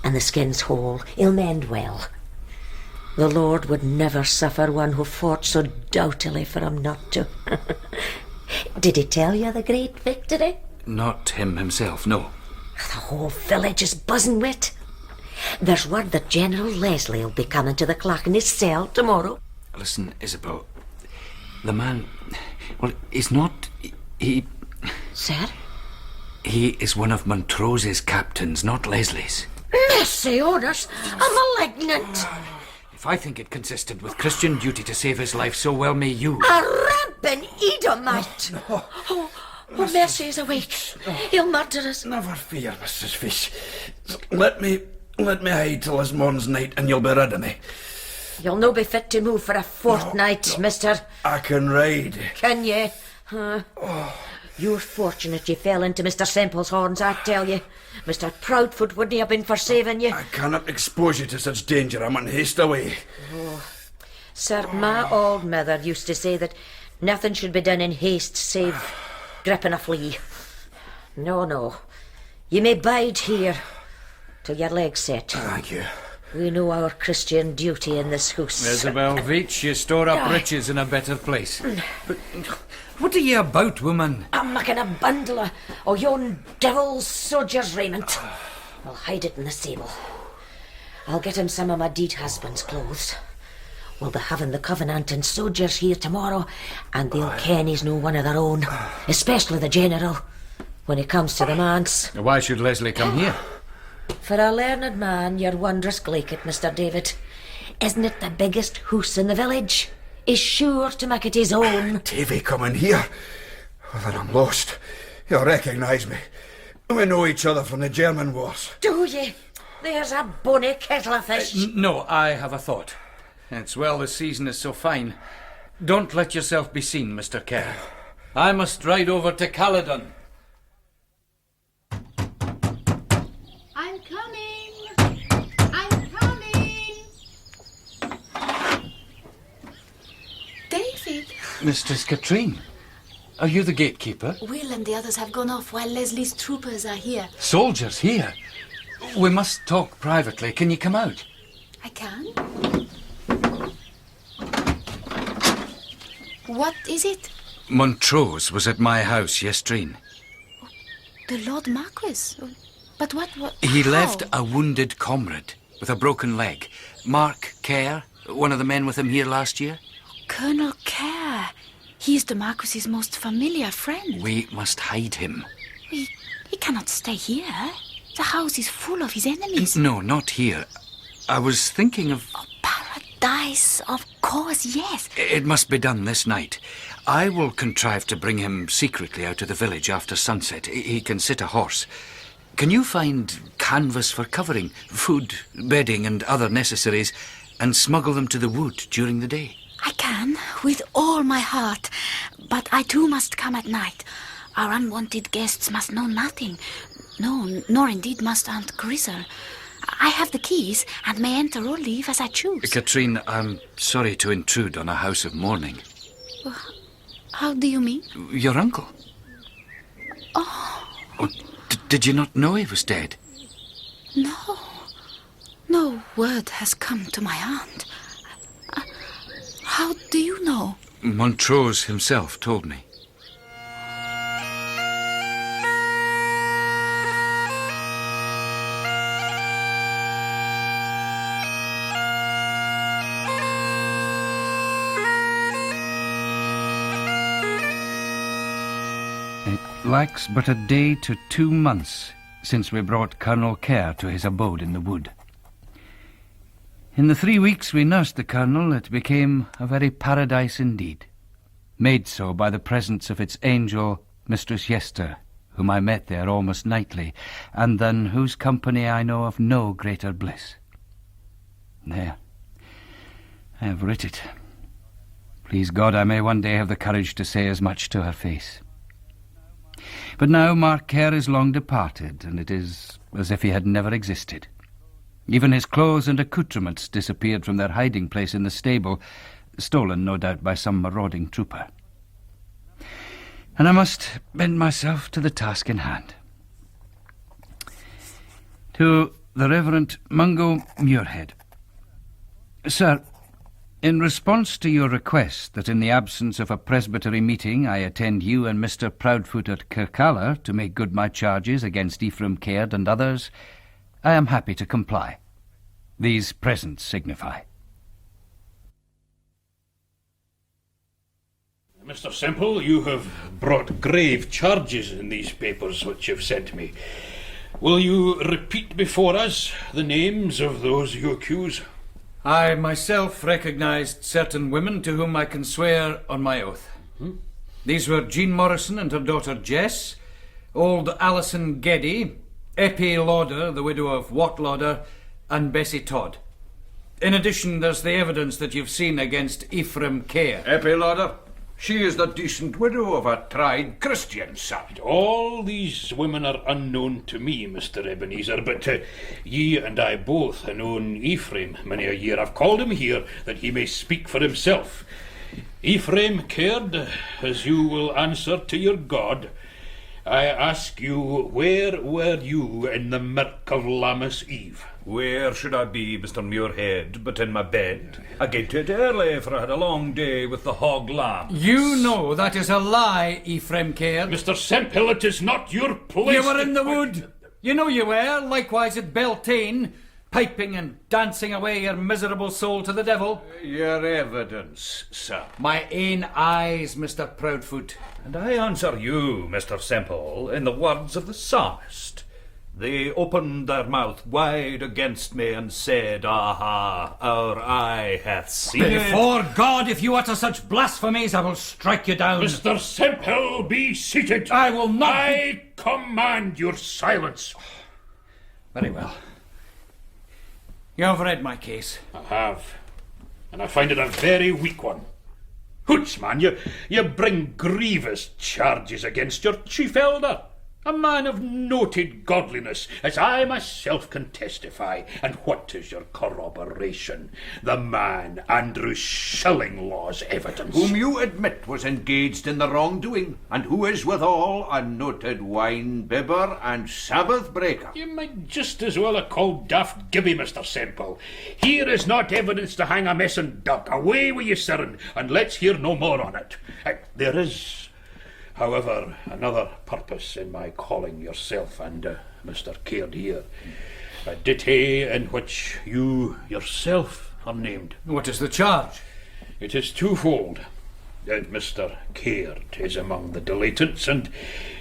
and the skin's whole. He'll mend well. The Lord would never suffer one who fought so doughtily for him not to. Did he tell you the great victory? Not him himself, no. The whole village is buzzing with it. There's word that General Leslie will be coming to the clock in his cell tomorrow. Listen, Isabel. The man... Well, he's not... He... Sir? He is one of Montrose's captains, not Leslie's. Mercy on us! A malignant! If I think it consisted with Christian duty to save his life, so well may you. A rampant Edomite! Oh, Mercy is awake. He'll murder us. Never fear, Mrs. Fish. Let me hide till this morn's night and you'll be rid of me. You'll no be fit to move for a fortnight, mister. I can ride. Can ye? You're fortunate you fell into Mr. Semple's horns, I tell you. Mr. Proudfoot wouldn't have been for saving you. I cannot expose you to such danger. I'm in haste away. Oh. Sir, my old mother used to say that nothing should be done in haste save gripping a flea. No. You may bide here till your leg's set. Thank you. We know our Christian duty in this house. Isabel Veitch, you store up riches in a better place. But what are you about, woman? I'm making a bundle of yon devil's soldier's raiment. I'll hide it in the stable. I'll get him some of my deed husband's clothes. We'll be having the Covenant and soldiers here tomorrow, and they'll ken he's no one of their own, especially the General, when he comes to the manse. Why should Leslie come here? For a learned man, you're wondrous glaikit, Mr. David. Isn't it the biggest hoose in the village? He's sure to make it his own. Davy coming here? Well, then I'm lost. You'll recognise me. We know each other from the German wars. Do ye? There's a bonny kettle of fish. No, I have a thought. It's well the season is so fine. Don't let yourself be seen, Mr. Kerr. I must ride over to Caledon. I'm coming. David. Mistress Katrine, are you the gatekeeper? Will and the others have gone off while Leslie's troopers are here. Soldiers here? We must talk privately. Can you come out? I can. What is it? Montrose was at my house yestreen. The Lord Marquis? But what He how? left a wounded comrade with a broken leg. Mark Kerr, one of the men with him here last year. Colonel Kerr. He is the Marquis's most familiar friend. We must hide him. He cannot stay here. The house is full of his enemies. No, not here. I was thinking of... Paradise, of course, yes. It must be done this night. I will contrive to bring him secretly out of the village after sunset. He can sit a horse. Can you find canvas for covering, food, bedding and other necessaries, and smuggle them to the wood during the day? I can, with all my heart. But I too must come at night. Our unwanted guests must know nothing. No, nor indeed must Aunt Grizzle. I have the keys and may enter or leave as I choose. Katrine, I'm sorry to intrude on a house of mourning. How do you mean? Your uncle. Oh, did you not know he was dead? no. No word has come to my aunt. How do you know? Montrose himself told me. It lacks but a day to 2 months since we brought Colonel Kerr to his abode in the wood. In the 3 weeks we nursed the Colonel, it became a very paradise indeed, made so by the presence of its angel, Mistress Yester, whom I met there almost nightly, and than whose company I know of no greater bliss. There, I have writ it. Please God I may one day have the courage to say as much to her face. But now Mark Kerr is long departed, and it is as if he had never existed. Even his clothes and accoutrements disappeared from their hiding place in the stable, stolen no doubt by some marauding trooper. And I must bend myself to the task in hand. To the Reverend Mungo Muirhead, Sir, in response to your request that in the absence of a Presbytery meeting I attend you and Mr. Proudfoot at Kirkalla to make good my charges against Ephraim Caird and others, I am happy to comply. These presents signify. Mr. Semple, you have brought grave charges in these papers which you've sent me. Will you repeat before us the names of those you accuse? I myself recognised certain women to whom I can swear on my oath. These were Jean Morrison and her daughter Jess, old Alison Geddy, Eppie Lauder, the widow of Wat Lauder, and Bessie Todd. In addition, there's the evidence that you've seen against Ephraim Caird. Eppie Lauder? She is the decent widow of a tried Christian, sir. All these women are unknown to me, Mr. Ebenezer, but ye and I both have known Ephraim many a year. I've called him here that he may speak for himself. Ephraim Caird, as you will answer to your God, I ask you, where were you in the mirk of Lammas Eve? Where should I be, Mr. Muirhead, but in my bed? I get it early, for I had a long day with the hog lambs. You know that is a lie, Ephraim Caird. Mr. Semple, it is not your place. You were in the wood. You know you were, likewise at Beltane, piping and dancing away your miserable soul to the devil. Your evidence, sir. My ain eyes, Mr. Proudfoot. And I answer you, Mr. Semple, in the words of the psalmist. They opened their mouth wide against me and said, Aha, our eye hath seen it. Before God, if you utter such blasphemies, I will strike you down. Mr. Semple, be seated. I will not. I command your silence. Very well. You have read my case. I have, and I find it a very weak one. Hoots, man, you bring grievous charges against your chief elder, a man of noted godliness, as I myself can testify. And what is your corroboration? The man Andrew Shillinglaw's evidence. Whom you admit was engaged in the wrongdoing, and who is withal a noted wine-bibber and Sabbath breaker. You might just as well have called Daft Gibby, Mr. Semple. Here is not evidence to hang a messin' duck. Away with you, sir, and let's hear no more on it. There is, however, another purpose in my calling yourself and Mr. Caird here. A ditty in which you yourself are named. What is the charge? It is twofold. That Mr. Caird is among the delatants, and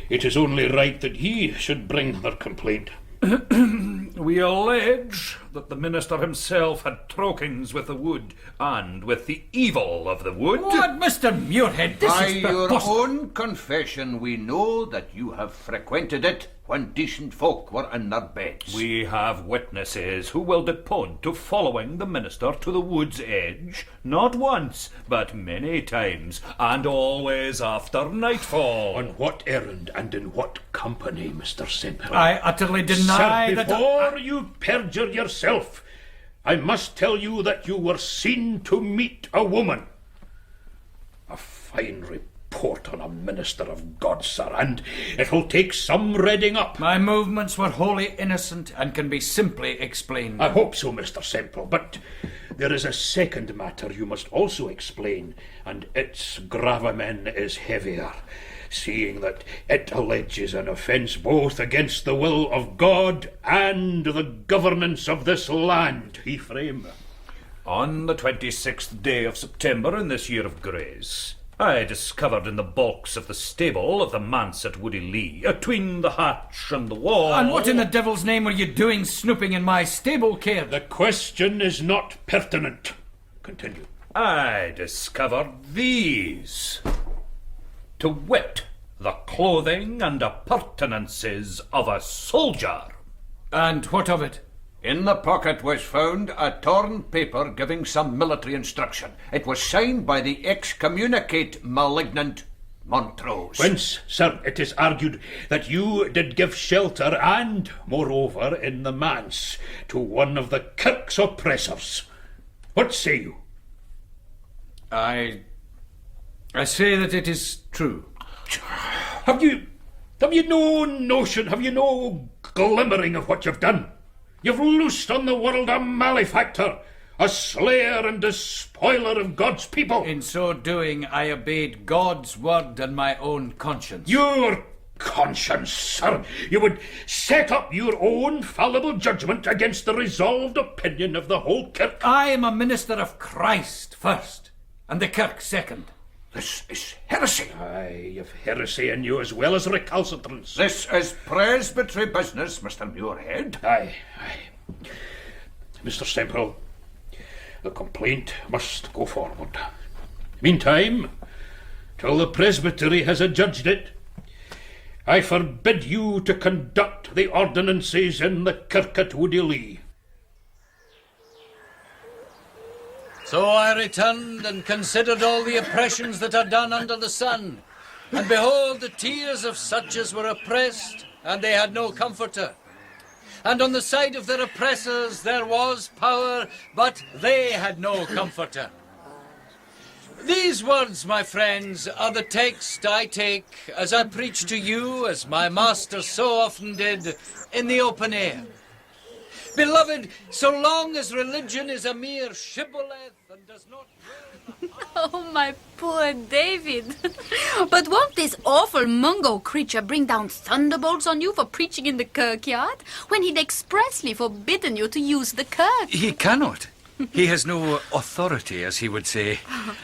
it is only right that he should bring their complaint. We allege that the minister himself had trokings with the wood and with the evil of the wood. What, Mr. Muirhead? This By is your preposterous. own confession, we know that you have frequented it when decent folk were in their beds. We have witnesses who will depone to following the minister to the wood's edge, not once, but many times, and always after nightfall. On what errand and in what company, Mr. Semple? I utterly deny Sir, that... before you perjure yourself, I must tell you that you were seen to meet a woman. A fine report on a minister of God, sir, and it'll take some reading up. My movements were wholly innocent and can be simply explained. I hope so, Mr. Semple, but there is a second matter you must also explain, and its gravamen is heavier, seeing that it alleges an offence both against the will of God and the governance of this land, Ephraim. On the 26th day of September in this year of grace, I discovered in the bulks of the stable of the manse at Woody Lee, atween the hatch and the wall... And what in the devil's name were you doing snooping in my stable, Caird? The question is not pertinent. Continue. I discovered these. To wit, the clothing and appurtenances of a soldier. And what of it? In the pocket was found a torn paper giving some military instruction. It was signed by the excommunicate malignant Montrose. Whence, sir, it is argued that you did give shelter and, moreover, in the manse, to one of the Kirk's oppressors. What say you? I say that it is true. Have you no notion, have you no glimmering of what you've done? You've loosed on the world a malefactor, a slayer and despoiler of God's people. In so doing, I obeyed God's word and my own conscience. Your conscience, sir. You would set up your own fallible judgment against the resolved opinion of the whole kirk. I am a minister of Christ first, and the kirk second. This is heresy. Aye, you've heresy in you as well as recalcitrance. This is presbytery business, Mr. Muirhead. Aye. Mr. Semple, the complaint must go forward. Meantime, till the presbytery has adjudged it, I forbid you to conduct the ordinances in the kirk at Woodley. So I returned and considered all the oppressions that are done under the sun. And behold, the tears of such as were oppressed, and they had no comforter. And on the side of their oppressors there was power, but they had no comforter. These words, my friends, are the text I take as I preach to you, as my master so often did, in the open air. Beloved, so long as religion is a mere shibboleth and does not... Oh, my poor David. But won't this awful Mungo creature bring down thunderbolts on you for preaching in the kirkyard, when he'd expressly forbidden you to use the kirk? He cannot. He has no authority, as he would say.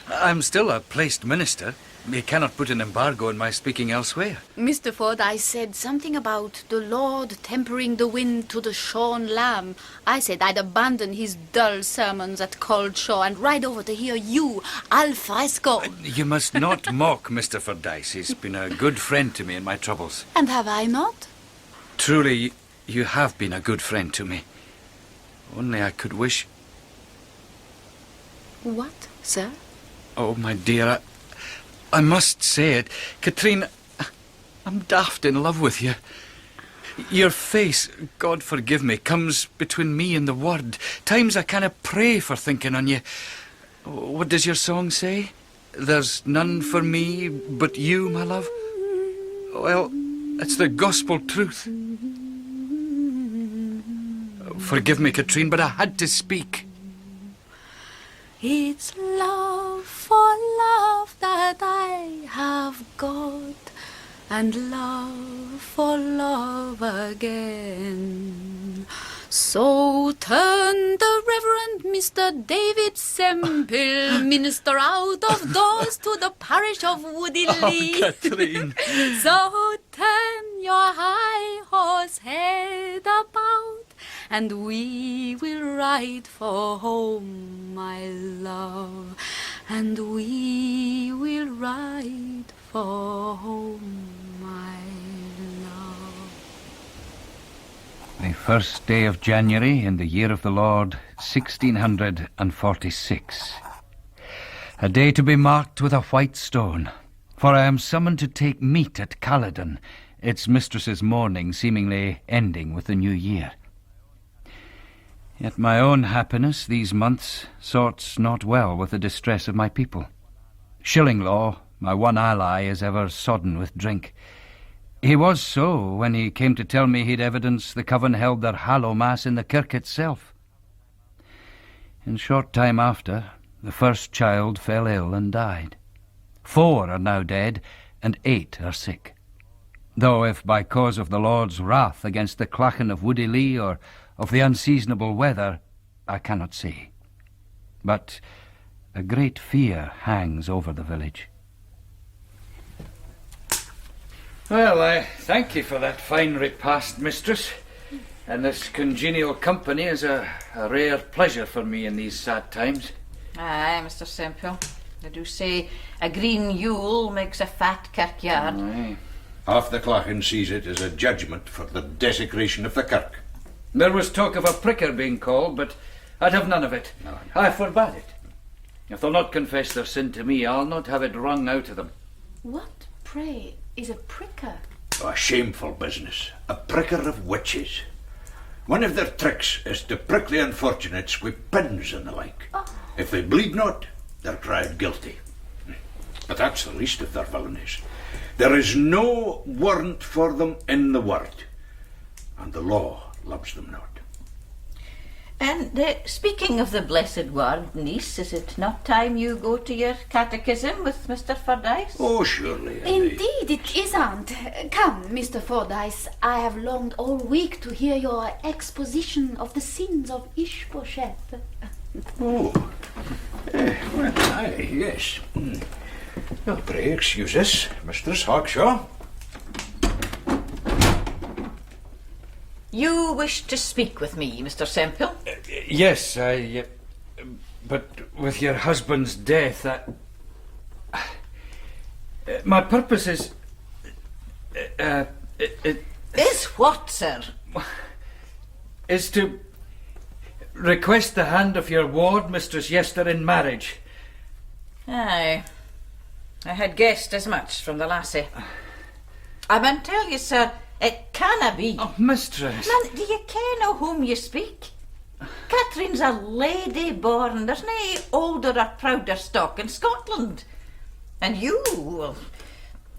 I'm still a placed minister. He cannot put an embargo on my speaking elsewhere. Mr. Ford, I said something about the Lord tempering the wind to the shorn lamb. I said I'd abandon his dull sermons at Cold Shore and ride over to hear you, al fresco. You must not mock Mr. Fordyce. He's been a good friend to me in my troubles. And have I not? Truly, you have been a good friend to me. Only I could wish... What, sir? Oh, my dear, I must say it. Katrine, I'm daft in love with you. Your face, God forgive me, comes between me and the word. Times I canna pray for thinking on you. What does your song say? There's none for me but you, my love. Well, it's the gospel truth. Forgive me, Katrine, but I had to speak. It's love for love that I have got, and love for love again. So turned the Reverend Mr. David Semple, minister out of doors to the parish of Woodley. Oh, Katrine. So turn your high horse head about, and we will ride for home, my love. And we will ride for home, my love. The first day of January in the year of the Lord, 1646. A day to be marked with a white stone, for I am summoned to take meat at Caledon, its mistress's mourning seemingly ending with the new year. Yet my own happiness these months sorts not well with the distress of my people. Shillinglaw, my one ally, is ever sodden with drink. He was so when he came to tell me he'd evidence the coven held their hallow mass in the kirk itself. In short time after, the first child fell ill and died. 4 are now dead, and 8 are sick. Though if by cause of the Lord's wrath against the clachan of Woodley or of the unseasonable weather, I cannot say. But a great fear hangs over the village. Well, I thank you for that fine repast, mistress. And this congenial company is a rare pleasure for me in these sad times. Aye, Mr. Semple. They do say a green Yule makes a fat kirkyard. Aye. Half the clachan sees it as a judgment for the desecration of the kirk. There was talk of a pricker being called, but I'd have none of it. No. I forbade it. If they'll not confess their sin to me, I'll not have it wrung out of them. What, pray, is a pricker? A shameful business. A pricker of witches. One of their tricks is to prick the unfortunates with pins and the like. Oh. If they bleed not, they're cried guilty. But that's the least of their villainies. There is no warrant for them in the word, and the law loves them not. And speaking of the blessed word, niece, is it not time you go to your catechism with Mr. Fordyce? Oh, surely. Indeed, it is, Aunt. Come, Mr. Fordyce. I have longed all week to hear your exposition of the sins of Ishbosheth. Oh. Well, aye, yes. Well, pray excuse us, Mistress Hawkshaw. You wish to speak with me, Mr. Semple? Yes, but with your husband's death, my purpose is... Is what, sir? Is to request the hand of your ward, Mistress Yester, in marriage. Aye. I had guessed as much from the lassie. I mun tell you, sir, it canna be. Oh, mistress. Man, do you ken o whom you speak? Catherine's a lady born. There's nae older or prouder stock in Scotland. And you, well,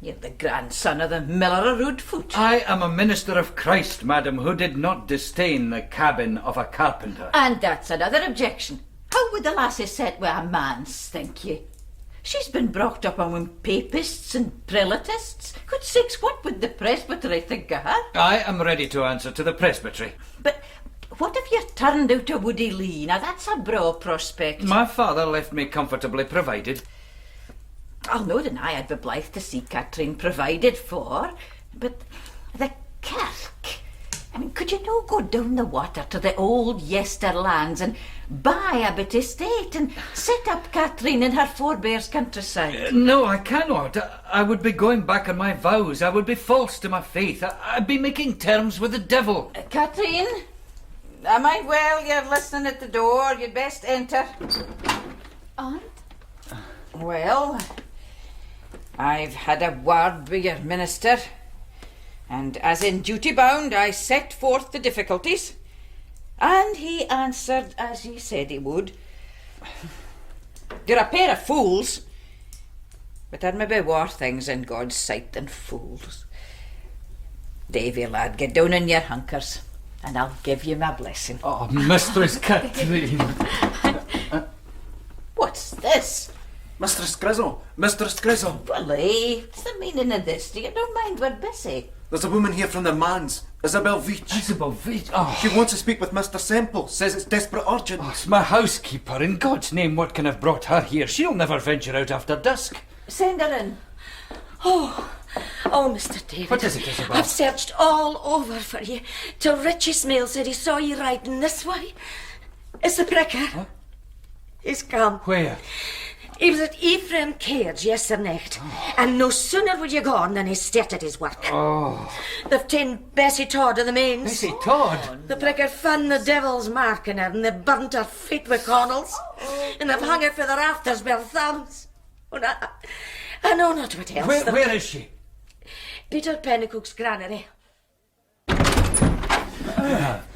you're the grandson of the miller of Roodfoot. I am a minister of Christ, madam, who did not disdain the cabin of a carpenter. And that's another objection. How would the lassie set with a man's, think ye? She's been brought up among papists and prelatists. Good sakes, what would the presbytery think of her? I am ready to answer to the presbytery. But what if you're turned out of Woody Lee? Now that's a braw prospect. My father left me comfortably provided. I'll no deny I'd be blithe to see Catherine provided for, but the kirk... I mean, could you no go down the water to the old Yester lands and buy a bit estate and set up Catherine in her forebears' countryside? No, I cannot. I would be going back on my vows. I would be false to my faith. I'd be making terms with the devil. Catherine, I mind well you're listening at the door. You'd best enter. Aunt? Well, I've had a word with your minister. And as in duty bound, I set forth the difficulties. And he answered as he said he would. You're a pair of fools. But there may be war things in God's sight than fools. Davy, lad, get down in your hunkers, and I'll give you my blessing. Oh, Mistress Catherine. What's this? Mistress Grizzle! Mistress Grizzle! Well, what's the meaning of this? Do you don't mind we're busy? There's a woman here from the manse, Isabel Veitch. Isabel Veitch? Oh. She wants to speak with Mr. Semple. Says it's desperate urgent. Oh, it's my housekeeper. In God's name, what can have brought her here? She'll never venture out after dusk. Send her in. Oh, Mr. David. What is it, Isabel? I've searched all over for you, till Richie Smale said he saw you riding this way. It's the pricker. Huh? He's come. Where? He was at Ephraim Cairds yesternight, and no sooner were you gone than he started his work. Oh. They've ta'en Bessie Todd of the mains. Bessie Todd? The pricker found the devil's mark in her, and they burnt her feet with cornels, and they've hung her for the rafters by her thumbs. And I know not what else. Where is she? Peter Pennycook's granary.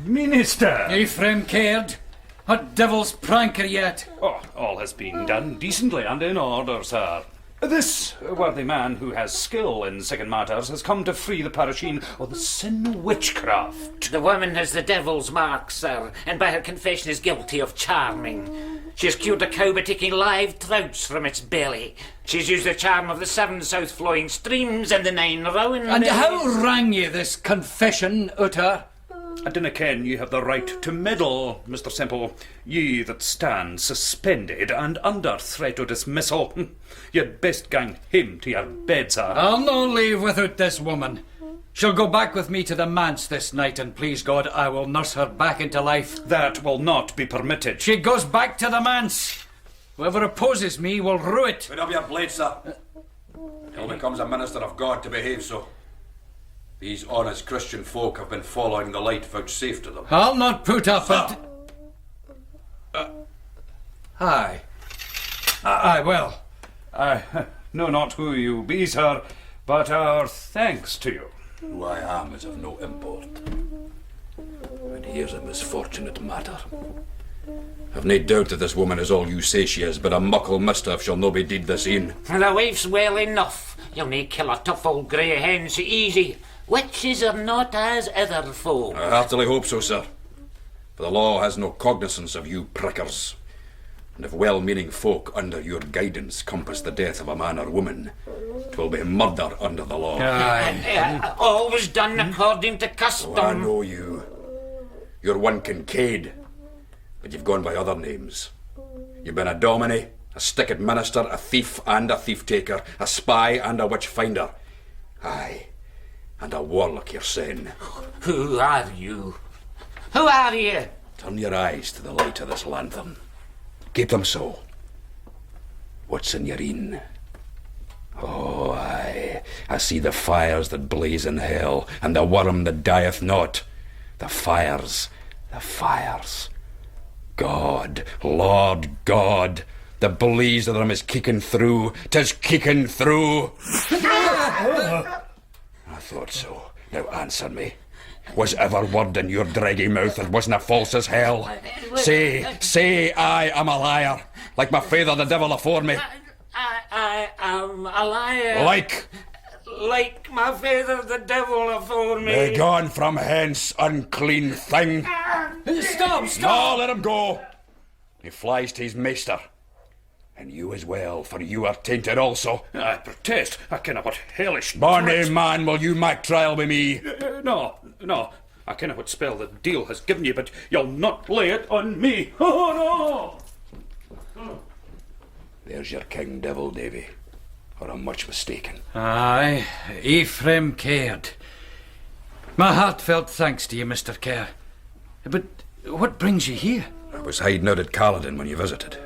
Minister! Ephraim Caird? What devil's pranker yet? Oh, all has been done decently and in order, sir. This worthy man who has skill in second matters has come to free the parisheen of the sin of witchcraft. The woman has the devil's mark, sir, and by her confession is guilty of charming. She has cured a cow by taking live trouts from its belly. She's used the charm of the 7 south-flowing streams and the 9 rowan And mills. how rang ye this confession out her? I dinna ken ye have the right to meddle, Mr. Semple, ye that stand suspended and under threat of dismissal. You'd best gang him to your bed, sir. I'll no leave without this woman. She'll go back with me to the manse this night, and please God, I will nurse her back into life. That will not be permitted. She goes back to the manse. Whoever opposes me will rue it. Put up your blade, sir. Till becomes a minister of God to behave so. These honest Christian folk have been following the light vouchsafed to them. I'll not put up and... Aye. Aye, well. I know not who you be, sir, but our thanks to you. Who I am is of no import. And here's a misfortunate matter. I've nae doubt that this woman is all you say she is, but a muckle mischief shall no be did this e'en. The wife's well enough. You'll nae kill a tough old grey hen so easy. Witches are not as other folk. I heartily hope so, sir. For the law has no cognizance of you prickers. And if well-meaning folk under your guidance compass the death of a man or woman, 'twill be murder under the law. Always done according to custom. Oh, I know you. You're one Kincaid, but you've gone by other names. You've been a dominie, a stickit minister, a thief and a thief-taker, a spy and a witch-finder. Aye, and a warlock you're saying. Who are you? Who are you? Turn your eyes to the light of this lanthorn. Keep them so. What's in your een? Oh, aye, I see the fires that blaze in hell, and the worm that dieth not. The fires, the fires. God, Lord God, the blaze of them is kicking through. 'Tis kicking through. I thought so. Now answer me. Was ever word in your draggy mouth that wasn't false as hell? Say I am a liar, like my father the devil afore me. I am a liar. Like my father the devil afore me. Be gone from hence, unclean thing. Stop! No, let him go. He flies to his maester. And you as well, for you are tainted also. I protest. I kenna what hellish... Bonny man, will you make trial with me? No. I kenna what spell the deal has given you, but you'll not lay it on me. Oh, no! There's your king devil, Davy. Or I'm much mistaken. Aye, Ephraim cared. My heartfelt thanks to you, Mr. Kerr. But what brings you here? I was hiding out at Caledon when you visited.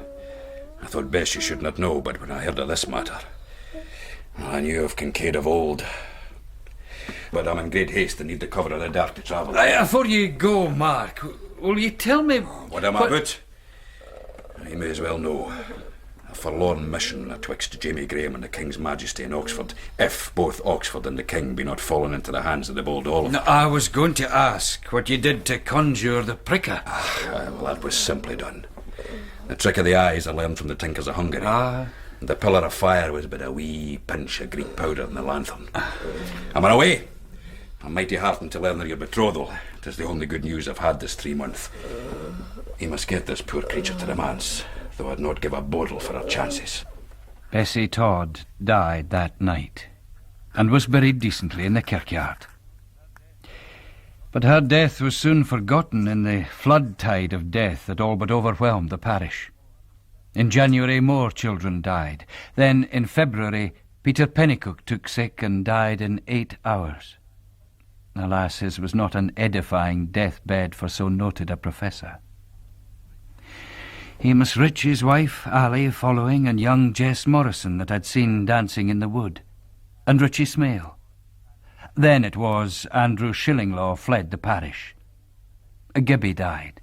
I thought best you should not know, but when I heard of this matter, I knew of Kincaid of old. But I'm in great haste and need the cover of the dark to travel. Before you go, Mark, will you tell me... What am I about? You may as well know. A forlorn mission atwixt Jamie Graham and the King's Majesty in Oxford, if both Oxford and the King be not fallen into the hands of the bold Olaf. No, I was going to ask what you did to conjure the pricker. Well, that was simply done. The trick of the eyes I learned from the Tinkers of Hungary. And the pillar of fire was but a wee pinch of Greek powder in the lanthorn. I'm on away. I'm mighty heartened to learn of your betrothal. 'Tis the only good news I've had this 3 months. You must get this poor creature to the manse, though I'd not give a bodle for her chances. Bessie Todd died that night, and was buried decently in the kirkyard. But her death was soon forgotten in the flood tide of death that all but overwhelmed the parish. In January more children died. Then in February Peter Pennycook took sick and died in 8 hours. Alas, his was not an edifying deathbed for so noted a professor. Amos Rich, his wife, Ally, following, and young Jess Morrison that I'd seen dancing in the wood, and Richie Smale. Then it was Andrew Shillinglaw fled the parish. Gibby died,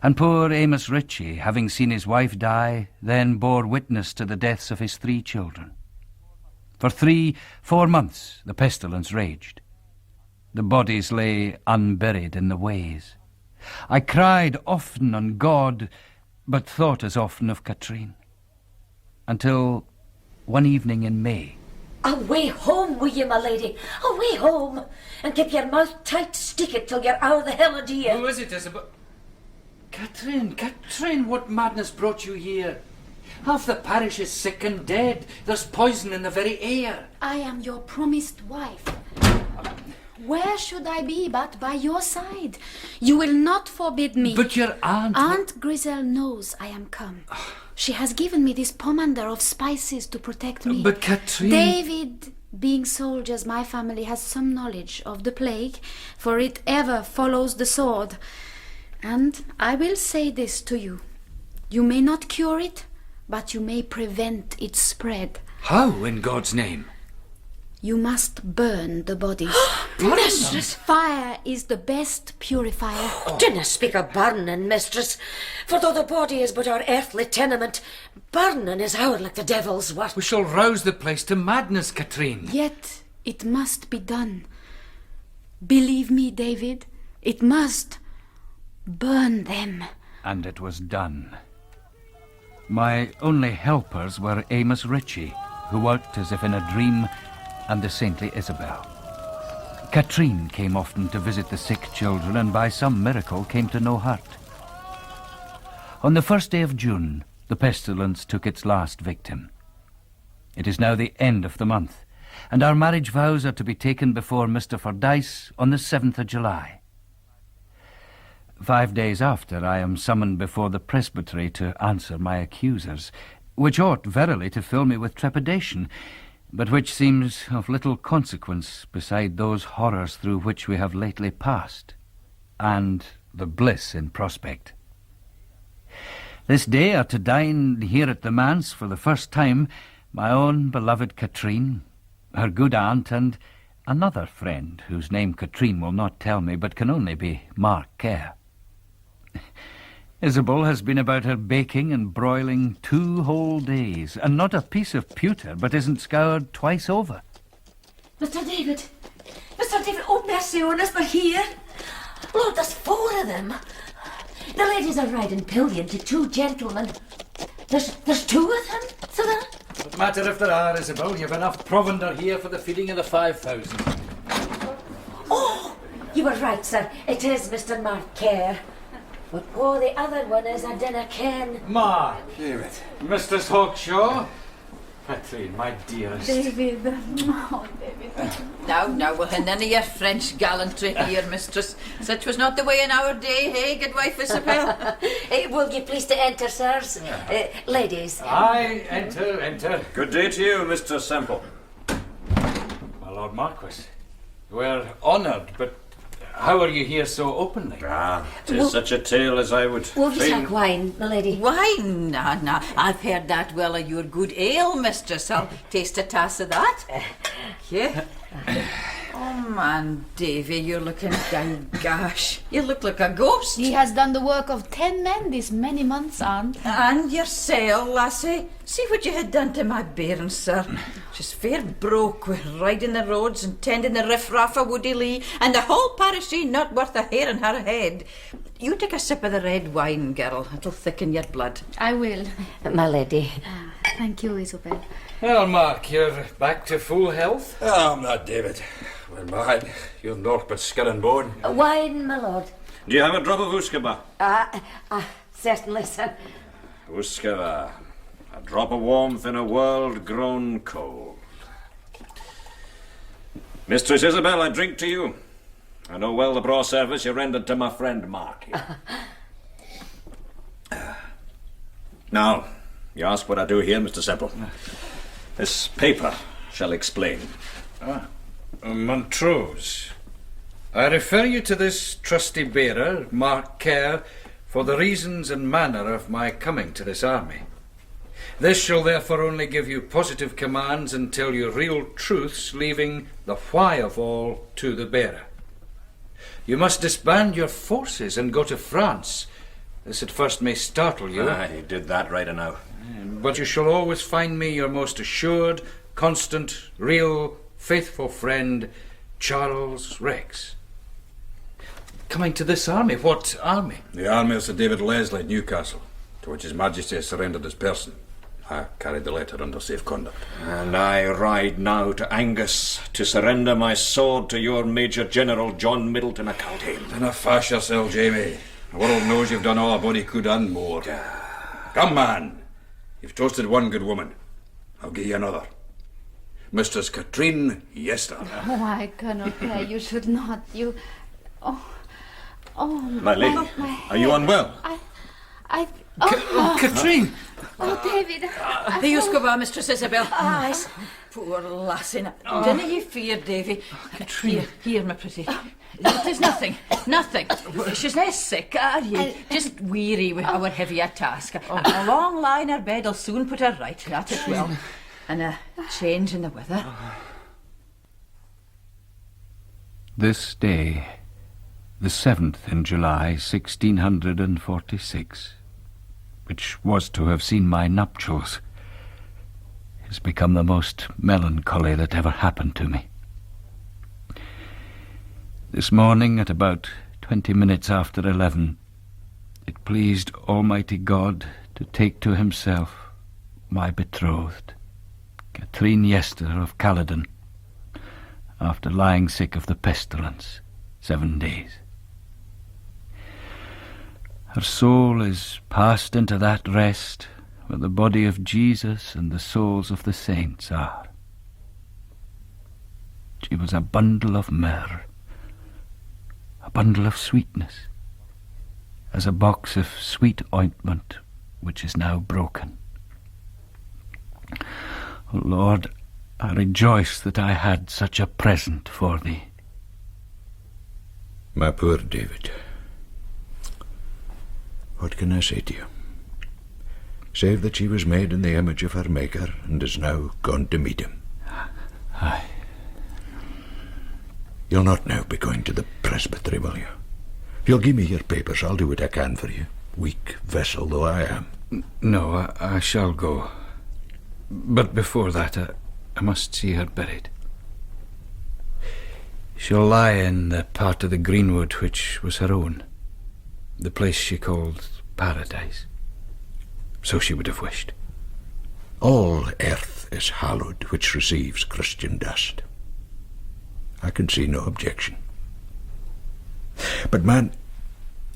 and poor Amos Ritchie, having seen his wife die, then bore witness to the deaths of his 3 children. For 3-4 months the pestilence raged. The bodies lay unburied in the ways. I cried often on God, but thought as often of Katrine. Until one evening in May. Away home, will you, my lady? Away home. And keep your mouth tight, stick it till you're out of the hell of dear. Who is it, Isabel? Katrine, what madness brought you here? Half the parish is sick and dead. There's poison in the very air. I am your promised wife. Where should I be but by your side? You will not forbid me. But your aunt... Aunt Grisel knows I am come. She has given me this pomander of spices to protect me. But Katrine... David, being soldiers, my family has some knowledge of the plague, for it ever follows the sword. And I will say this to you. You may not cure it, but you may prevent its spread. How, in God's name? You must burn the bodies. Mistress! Fire is the best purifier. Dinna speak of burning, mistress. For though the body is but our earthly tenement, burning is our like the devil's work. We shall rouse the place to madness, Katrine. Yet it must be done. Believe me, David, it must. Burn them. And it was done. My only helpers were Amos Ritchie, who worked as if in a dream, and the saintly Isabel. Katrine came often to visit the sick children, and by some miracle came to no hurt. On the first day of June, the pestilence took its last victim. It is now the end of the month, and our marriage vows are to be taken before Mr. Fordyce on the 7th of July. 5 days after, I am summoned before the Presbytery to answer my accusers, which ought verily to fill me with trepidation, but which seems of little consequence beside those horrors through which we have lately passed, and the bliss in prospect. This day are to dine here at the manse for the first time my own beloved Katrine, her good aunt, and another friend whose name Katrine will not tell me, but can only be Mark Kerr. Isabel has been about her baking and broiling 2 whole days, and not a piece of pewter but isn't scoured twice over. Mr. David! Mr. David! Oh, mercy on us, they're here! Lord, there's 4 of them! The ladies are riding pillion to 2 gentlemen. There's 2 of them, so there... What matter if there are, Isabel? You've enough provender here for the feeding of the 5,000. Oh! You were right, sir. It is Mr. Mark Kerr. But the other one is I dinna ken. Mark! David. Mistress Hawkshaw. Katrine, my dearest. David. Oh, David. Now, we'll have none of your French gallantry here, mistress. Such was not the way in our day, hey, good wife Isabel? Will you please to enter, sirs? Ladies. Aye, enter. Good day to you, Mr. Semple. My Lord Marquis, we're honoured, but how are you here so openly? 'Tis such a tale as I would Will you take wine, my lady? Wine? Nah. I've heard that well of your good ale, mistress. I'll taste a tass of that. Yeah. Oh, man, Davy, you're looking down, gosh. You look like a ghost. He has done the work of 10 men these many months, aunt. And yourself, lassie. See what you had done to my bairn, sir. She's fair broke with riding the roads and tending the riff-raff of Woody Lee, and the whole parish not worth a hair in her head. You take a sip of the red wine, girl. It'll thicken your blood. I will. My lady. Thank you, Isabel. Well, Mark, you're back to full health? I'm not David. Well, man, you're naught but skin and bone. Wine, my lord. Do you have a drop of Uskaba? Certainly, sir. Uskaba. A drop of warmth in a world grown cold. Mistress Isabel, I drink to you. I know well the braw service you rendered to my friend Mark here. Now, you ask what I do here, Mr. Semple. This paper shall explain. Montrose. I refer you to this trusty bearer, Mark Kerr, for the reasons and manner of my coming to this army. This shall therefore only give you positive commands and tell you real truths, leaving the why of all to the bearer. You must disband your forces and go to France. This at first may startle you. I did that right enough. But you shall always find me your most assured, constant, real, faithful friend, Charles Rex. Coming to this army, what army? The army of Sir David Leslie at Newcastle, to which His Majesty has surrendered his person. I carried the letter under safe conduct. And I ride now to Angus to surrender my sword to your Major General John Middleton of Caldale. Dinna fash yourself, Jamie. The world knows you've done all a body could and more. Come, man. You've toasted one good woman. I'll give you another. Mistress Katrine Yester. Oh, I cannot bear. You should not. You... Oh, My lady, are you unwell? Katrine! Oh, David. The Uskaba, Mistress Isabel. Aye. Poor lassie. Dinna ye fear, Davy. Here, my pretty. It is nothing. She's not sick, are ye? Just weary with our heavier task. A long lie in her bed'll soon put her right. That it will. And a change in the weather. This day, the 7th in July, 1646, which was to have seen my nuptials, has become the most melancholy that ever happened to me. This morning, at about 20 minutes after 11, it pleased Almighty God to take to himself my betrothed, Katrine Yester of Caledon, after lying sick of the pestilence 7 days. Her soul is passed into that rest where the body of Jesus and the souls of the saints are. She was a bundle of myrrh, a bundle of sweetness, as a box of sweet ointment which is now broken. O Lord, I rejoice that I had such a present for thee. My poor David. What can I say to you? Save that she was made in the image of her Maker and is now gone to meet him. Aye. You'll not now be going to the presbytery, will you? If you'll give me your papers, I'll do what I can for you, weak vessel though I am. No, I shall go. But before that, I must see her buried. She'll lie in the part of the greenwood which was her own, the place she called Paradise. So she would have wished. All earth is hallowed which receives Christian dust. I can see no objection. But man,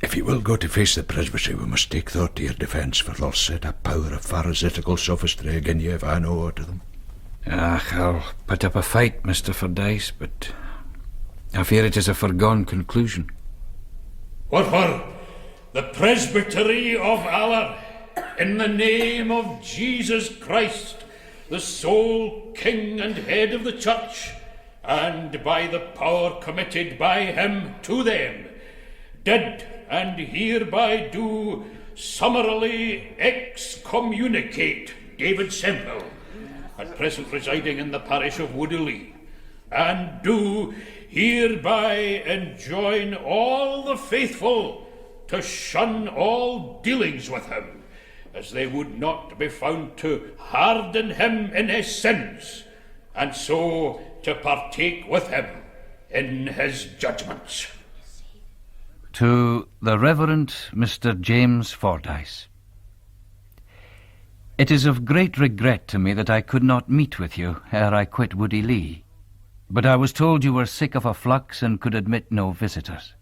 if you will go to face the presbytery, we must take thought to your defence, for they'll set a power of pharisaical sophistry again you if I know aught of them. I'll put up a fight, Mr. Fordyce, but I fear it is a foregone conclusion. What for? The Presbytery of Allah, in the name of Jesus Christ, the sole King and Head of the Church, and by the power committed by him to them, did and hereby do summarily excommunicate David Semple, at present residing in the parish of Woodley, and do hereby enjoin all the faithful to shun all dealings with him, as they would not be found to harden him in his sins, and so to partake with him in his judgments. To the Reverend Mr. James Fordyce. It is of great regret to me that I could not meet with you ere I quit Woody Lee, but I was told you were sick of a flux and could admit no visitors.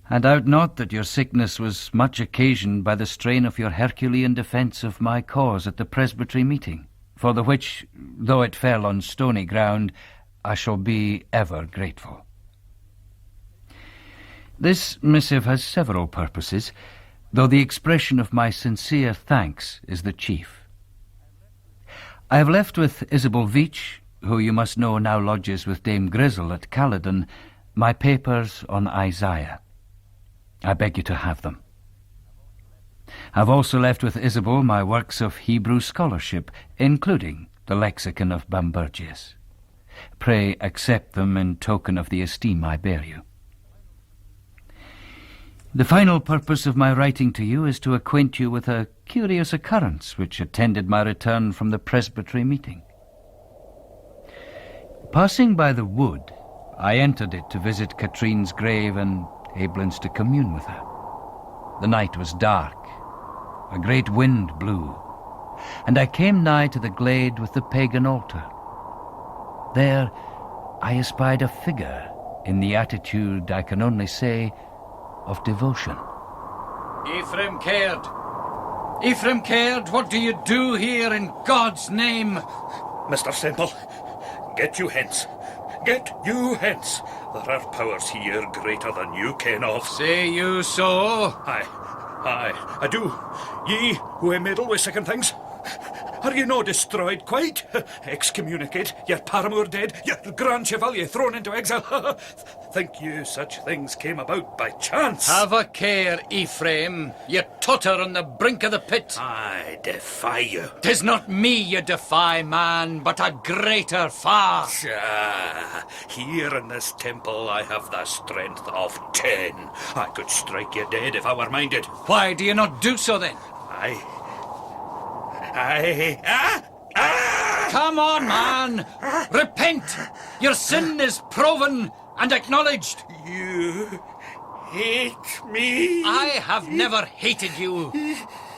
I doubt not that your sickness was much occasioned by the strain of your Herculean defence of my cause at the presbytery meeting, for the which, though it fell on stony ground, I shall be ever grateful. This missive has several purposes, though the expression of my sincere thanks is the chief. I have left with Isabel Veitch, who you must know now lodges with Dame Grizzle at Caledon, my papers on Isaiah. I beg you to have them. I have also left with Isabel my works of Hebrew scholarship, including the lexicon of Bambergius. Pray accept them in token of the esteem I bear you. The final purpose of my writing to you is to acquaint you with a curious occurrence which attended my return from the presbytery meeting. Passing by the wood, I entered it to visit Katrine's grave and Aiblins to commune with her. The night was dark, a great wind blew, and I came nigh to the glade with the pagan altar. There I espied a figure in the attitude, I can only say, of devotion. Ephraim Caird! Ephraim Caird, what do you do here in God's name? Mr. Semple, get you hence. Get you hence. There are powers here greater than you ken of. Say you so? Aye, I do. Ye who meddle with second things. Are you no destroyed quite? Excommunicate, your paramour dead, your grand chevalier thrown into exile. Think you such things came about by chance? Have a care, Ephraim. You totter on the brink of the pit. I defy you. 'Tis not me you defy, man, but a greater far. Here in this temple I have the strength of 10. I could strike you dead if I were minded. Why do you not do so then? Come on, man! Repent! Your sin is proven and acknowledged. You hate me? I have never hated you.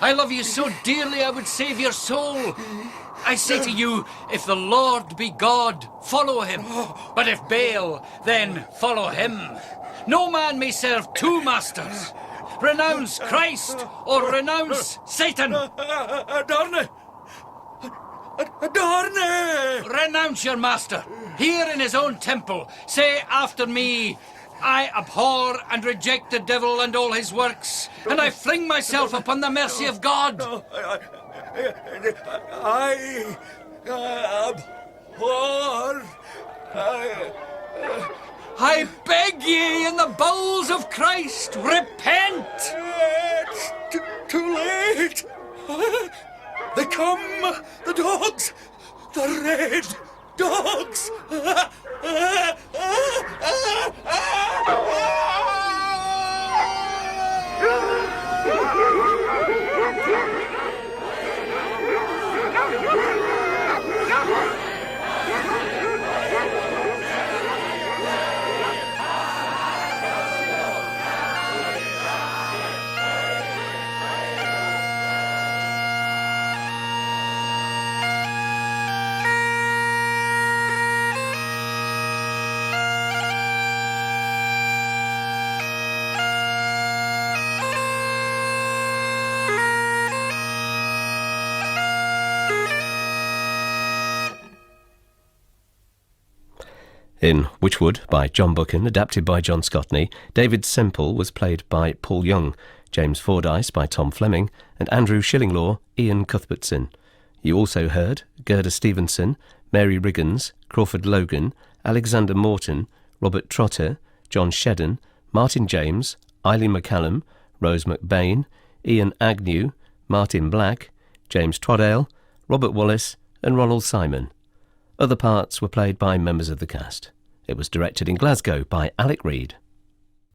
I love you so dearly I would save your soul. I say to you, if the Lord be God, follow him. But if Baal, then follow him. No man may serve two masters. Renounce Christ or renounce Satan. Adorne! Adorne! Renounce your master. Here in his own temple, say after me, I abhor and reject the devil and all his works, and I fling myself upon the mercy of God. I abhor. I beg ye in the bowels of Christ, repent! It's too late. They come, the dogs, the red dogs. In Witchwood by John Buchan, adapted by John Scotney, David Semple was played by Paul Young, James Fordyce by Tom Fleming, and Andrew Shillinglaw, Ian Cuthbertson. You also heard Gerda Stevenson, Mary Riggins, Crawford Logan, Alexander Morton, Robert Trotter, John Shedden, Martin James, Eileen McCallum, Rose McBain, Ian Agnew, Martin Black, James Twaddale, Robert Wallace, and Ronald Simon. Other parts were played by members of the cast. It was directed in Glasgow by Alec Reed.